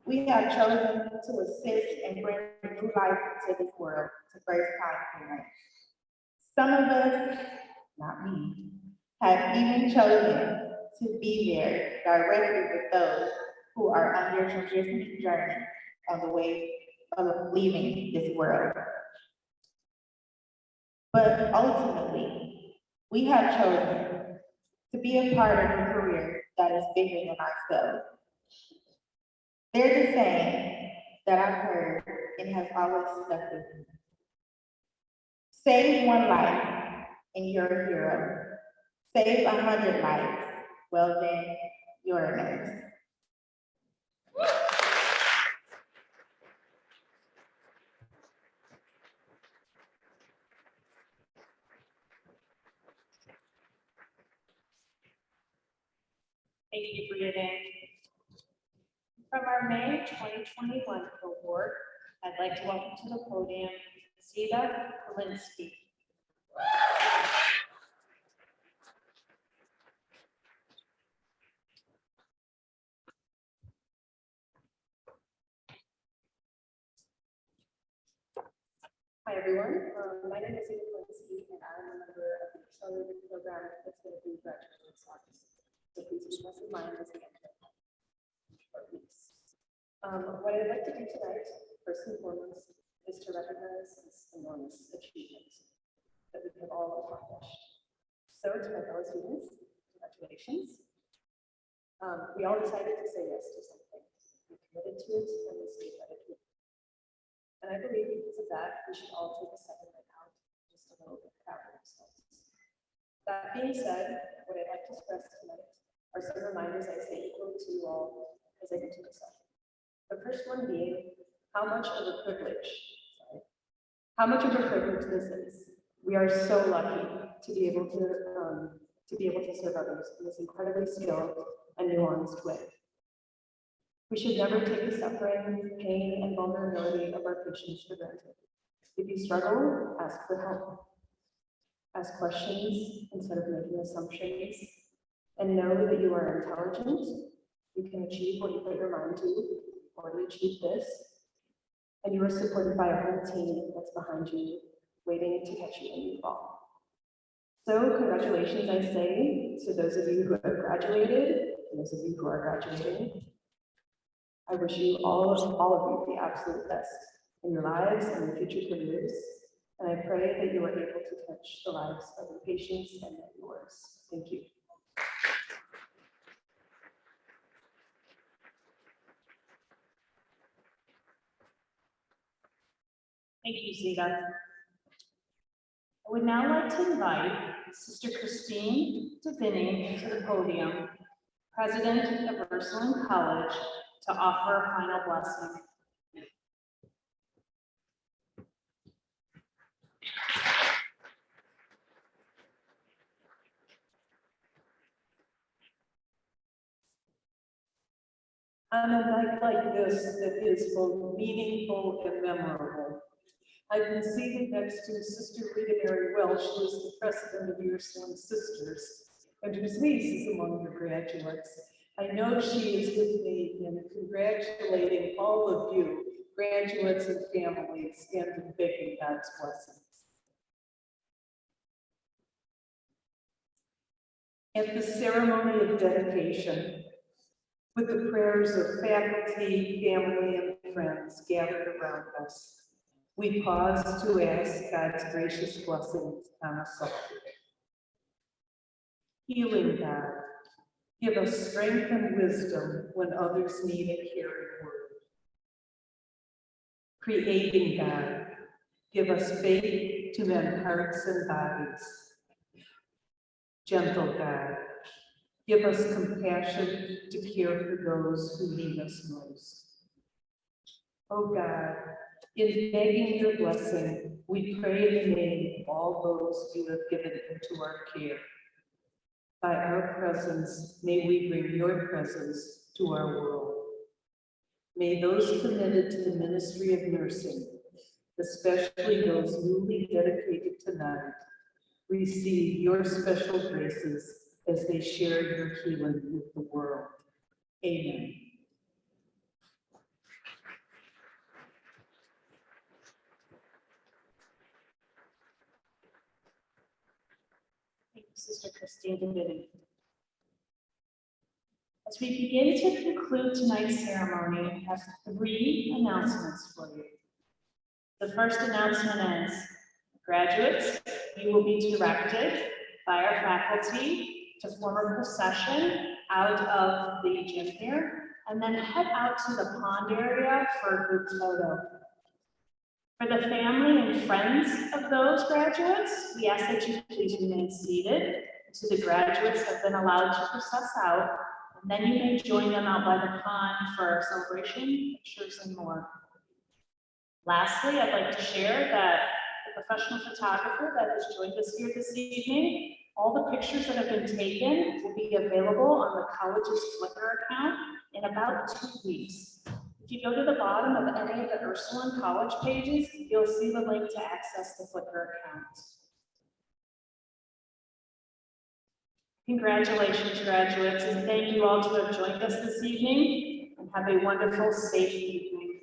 We have chosen to assist and bring new life into this world to first-time parents. Some of us, not me, have even chosen to be there directly with those who are on their transitioning journey on the way of leaving this world. But ultimately, we have chosen to be a part of a career that is bigger than ourselves. There's a saying, that I've heard and has always stuck with me. Save one life, and you're a hero. Save 100 lives, well then, you're a nurse. Thank you, Brianna. From our May 2021 cohort, I'd like to welcome to the podium Zita Polinsky. Hi, everyone. My name is Seidman, and I'm a member of the accelerated program that's going to be graduating this August. So please keep us in mind as we enter. What I'd like to do tonight, first and foremost, is to recognize this enormous achievement that we have all accomplished. So to my fellow students, congratulations. We all decided to say yes to something. We committed to it, and we stayed committed to it. And I believe because of that, we should all take a second right now, just a little bit proud of ourselves. That being said, what I'd like to stress tonight are some reminders I say equally to you all as I do to myself. The first one being how much of a privilege this is. We are so lucky to be able to serve others in this incredibly skilled and nuanced way. We should never take the suffering, pain, and vulnerability of our patients for granted. If you struggle, ask for help. Ask questions instead of making assumptions, and know that you are intelligent. You can achieve what you put your mind to. You've already achieved this, and you are supported by a whole team that's behind you, waiting to catch you when you fall. So congratulations, I say, to those of you who have graduated, and those of you who are graduating. I wish you all of you the absolute best in your lives and your future careers, and I pray that you are able to touch the lives of your patients and yours. Thank you. Thank you, Zita. I would now like to invite Sister Christine DeVinny to the podium, President of Ursuline College, to offer a final blessing. On a night like this that is both meaningful and memorable, I've been seated next to Sister Rita Mary Welsh, who is the president of Ursuline Sisters, and whose niece is among your graduates. I know she is with me in congratulating all of you, graduates and families, and in begging God's blessings. At the ceremony of dedication, with the prayers of faculty, family, and friends gathered around us, we pause to ask God's gracious blessings on us all. Healing God, give us strength and wisdom when others need a caring word. Creating God, give us faith to mend hearts and bodies. Gentle God, give us compassion to care for those who need us most. Oh God, in begging your blessing, we pray in the name of all those you have given into our care. By our presence, may we bring your presence to our world. May those committed to the ministry of nursing, especially those newly dedicated tonight, receive your special graces as they share your healing with the world. Amen. Thank you, Sister Christine DeVinny. As we begin to conclude tonight's ceremony, I have 3 announcements for you. The first announcement is, graduates, you will be directed by our faculty to form a procession out of the gym here and then head out to the pond area for a group photo. For the family and friends of those graduates, we ask that you please remain seated until the graduates have been allowed to process out, and then you may join them out by the pond for our celebration, pictures, and more. Lastly, I'd like to share that the professional photographer that has joined us here this evening, all the pictures that have been taken will be available on the college's Flickr account in about 2 weeks. If you go to the bottom of any of the Ursuline College pages, you'll see the link to access the Flickr account. Congratulations, graduates, and thank you all to have joined us this evening, and have a wonderful, safe evening.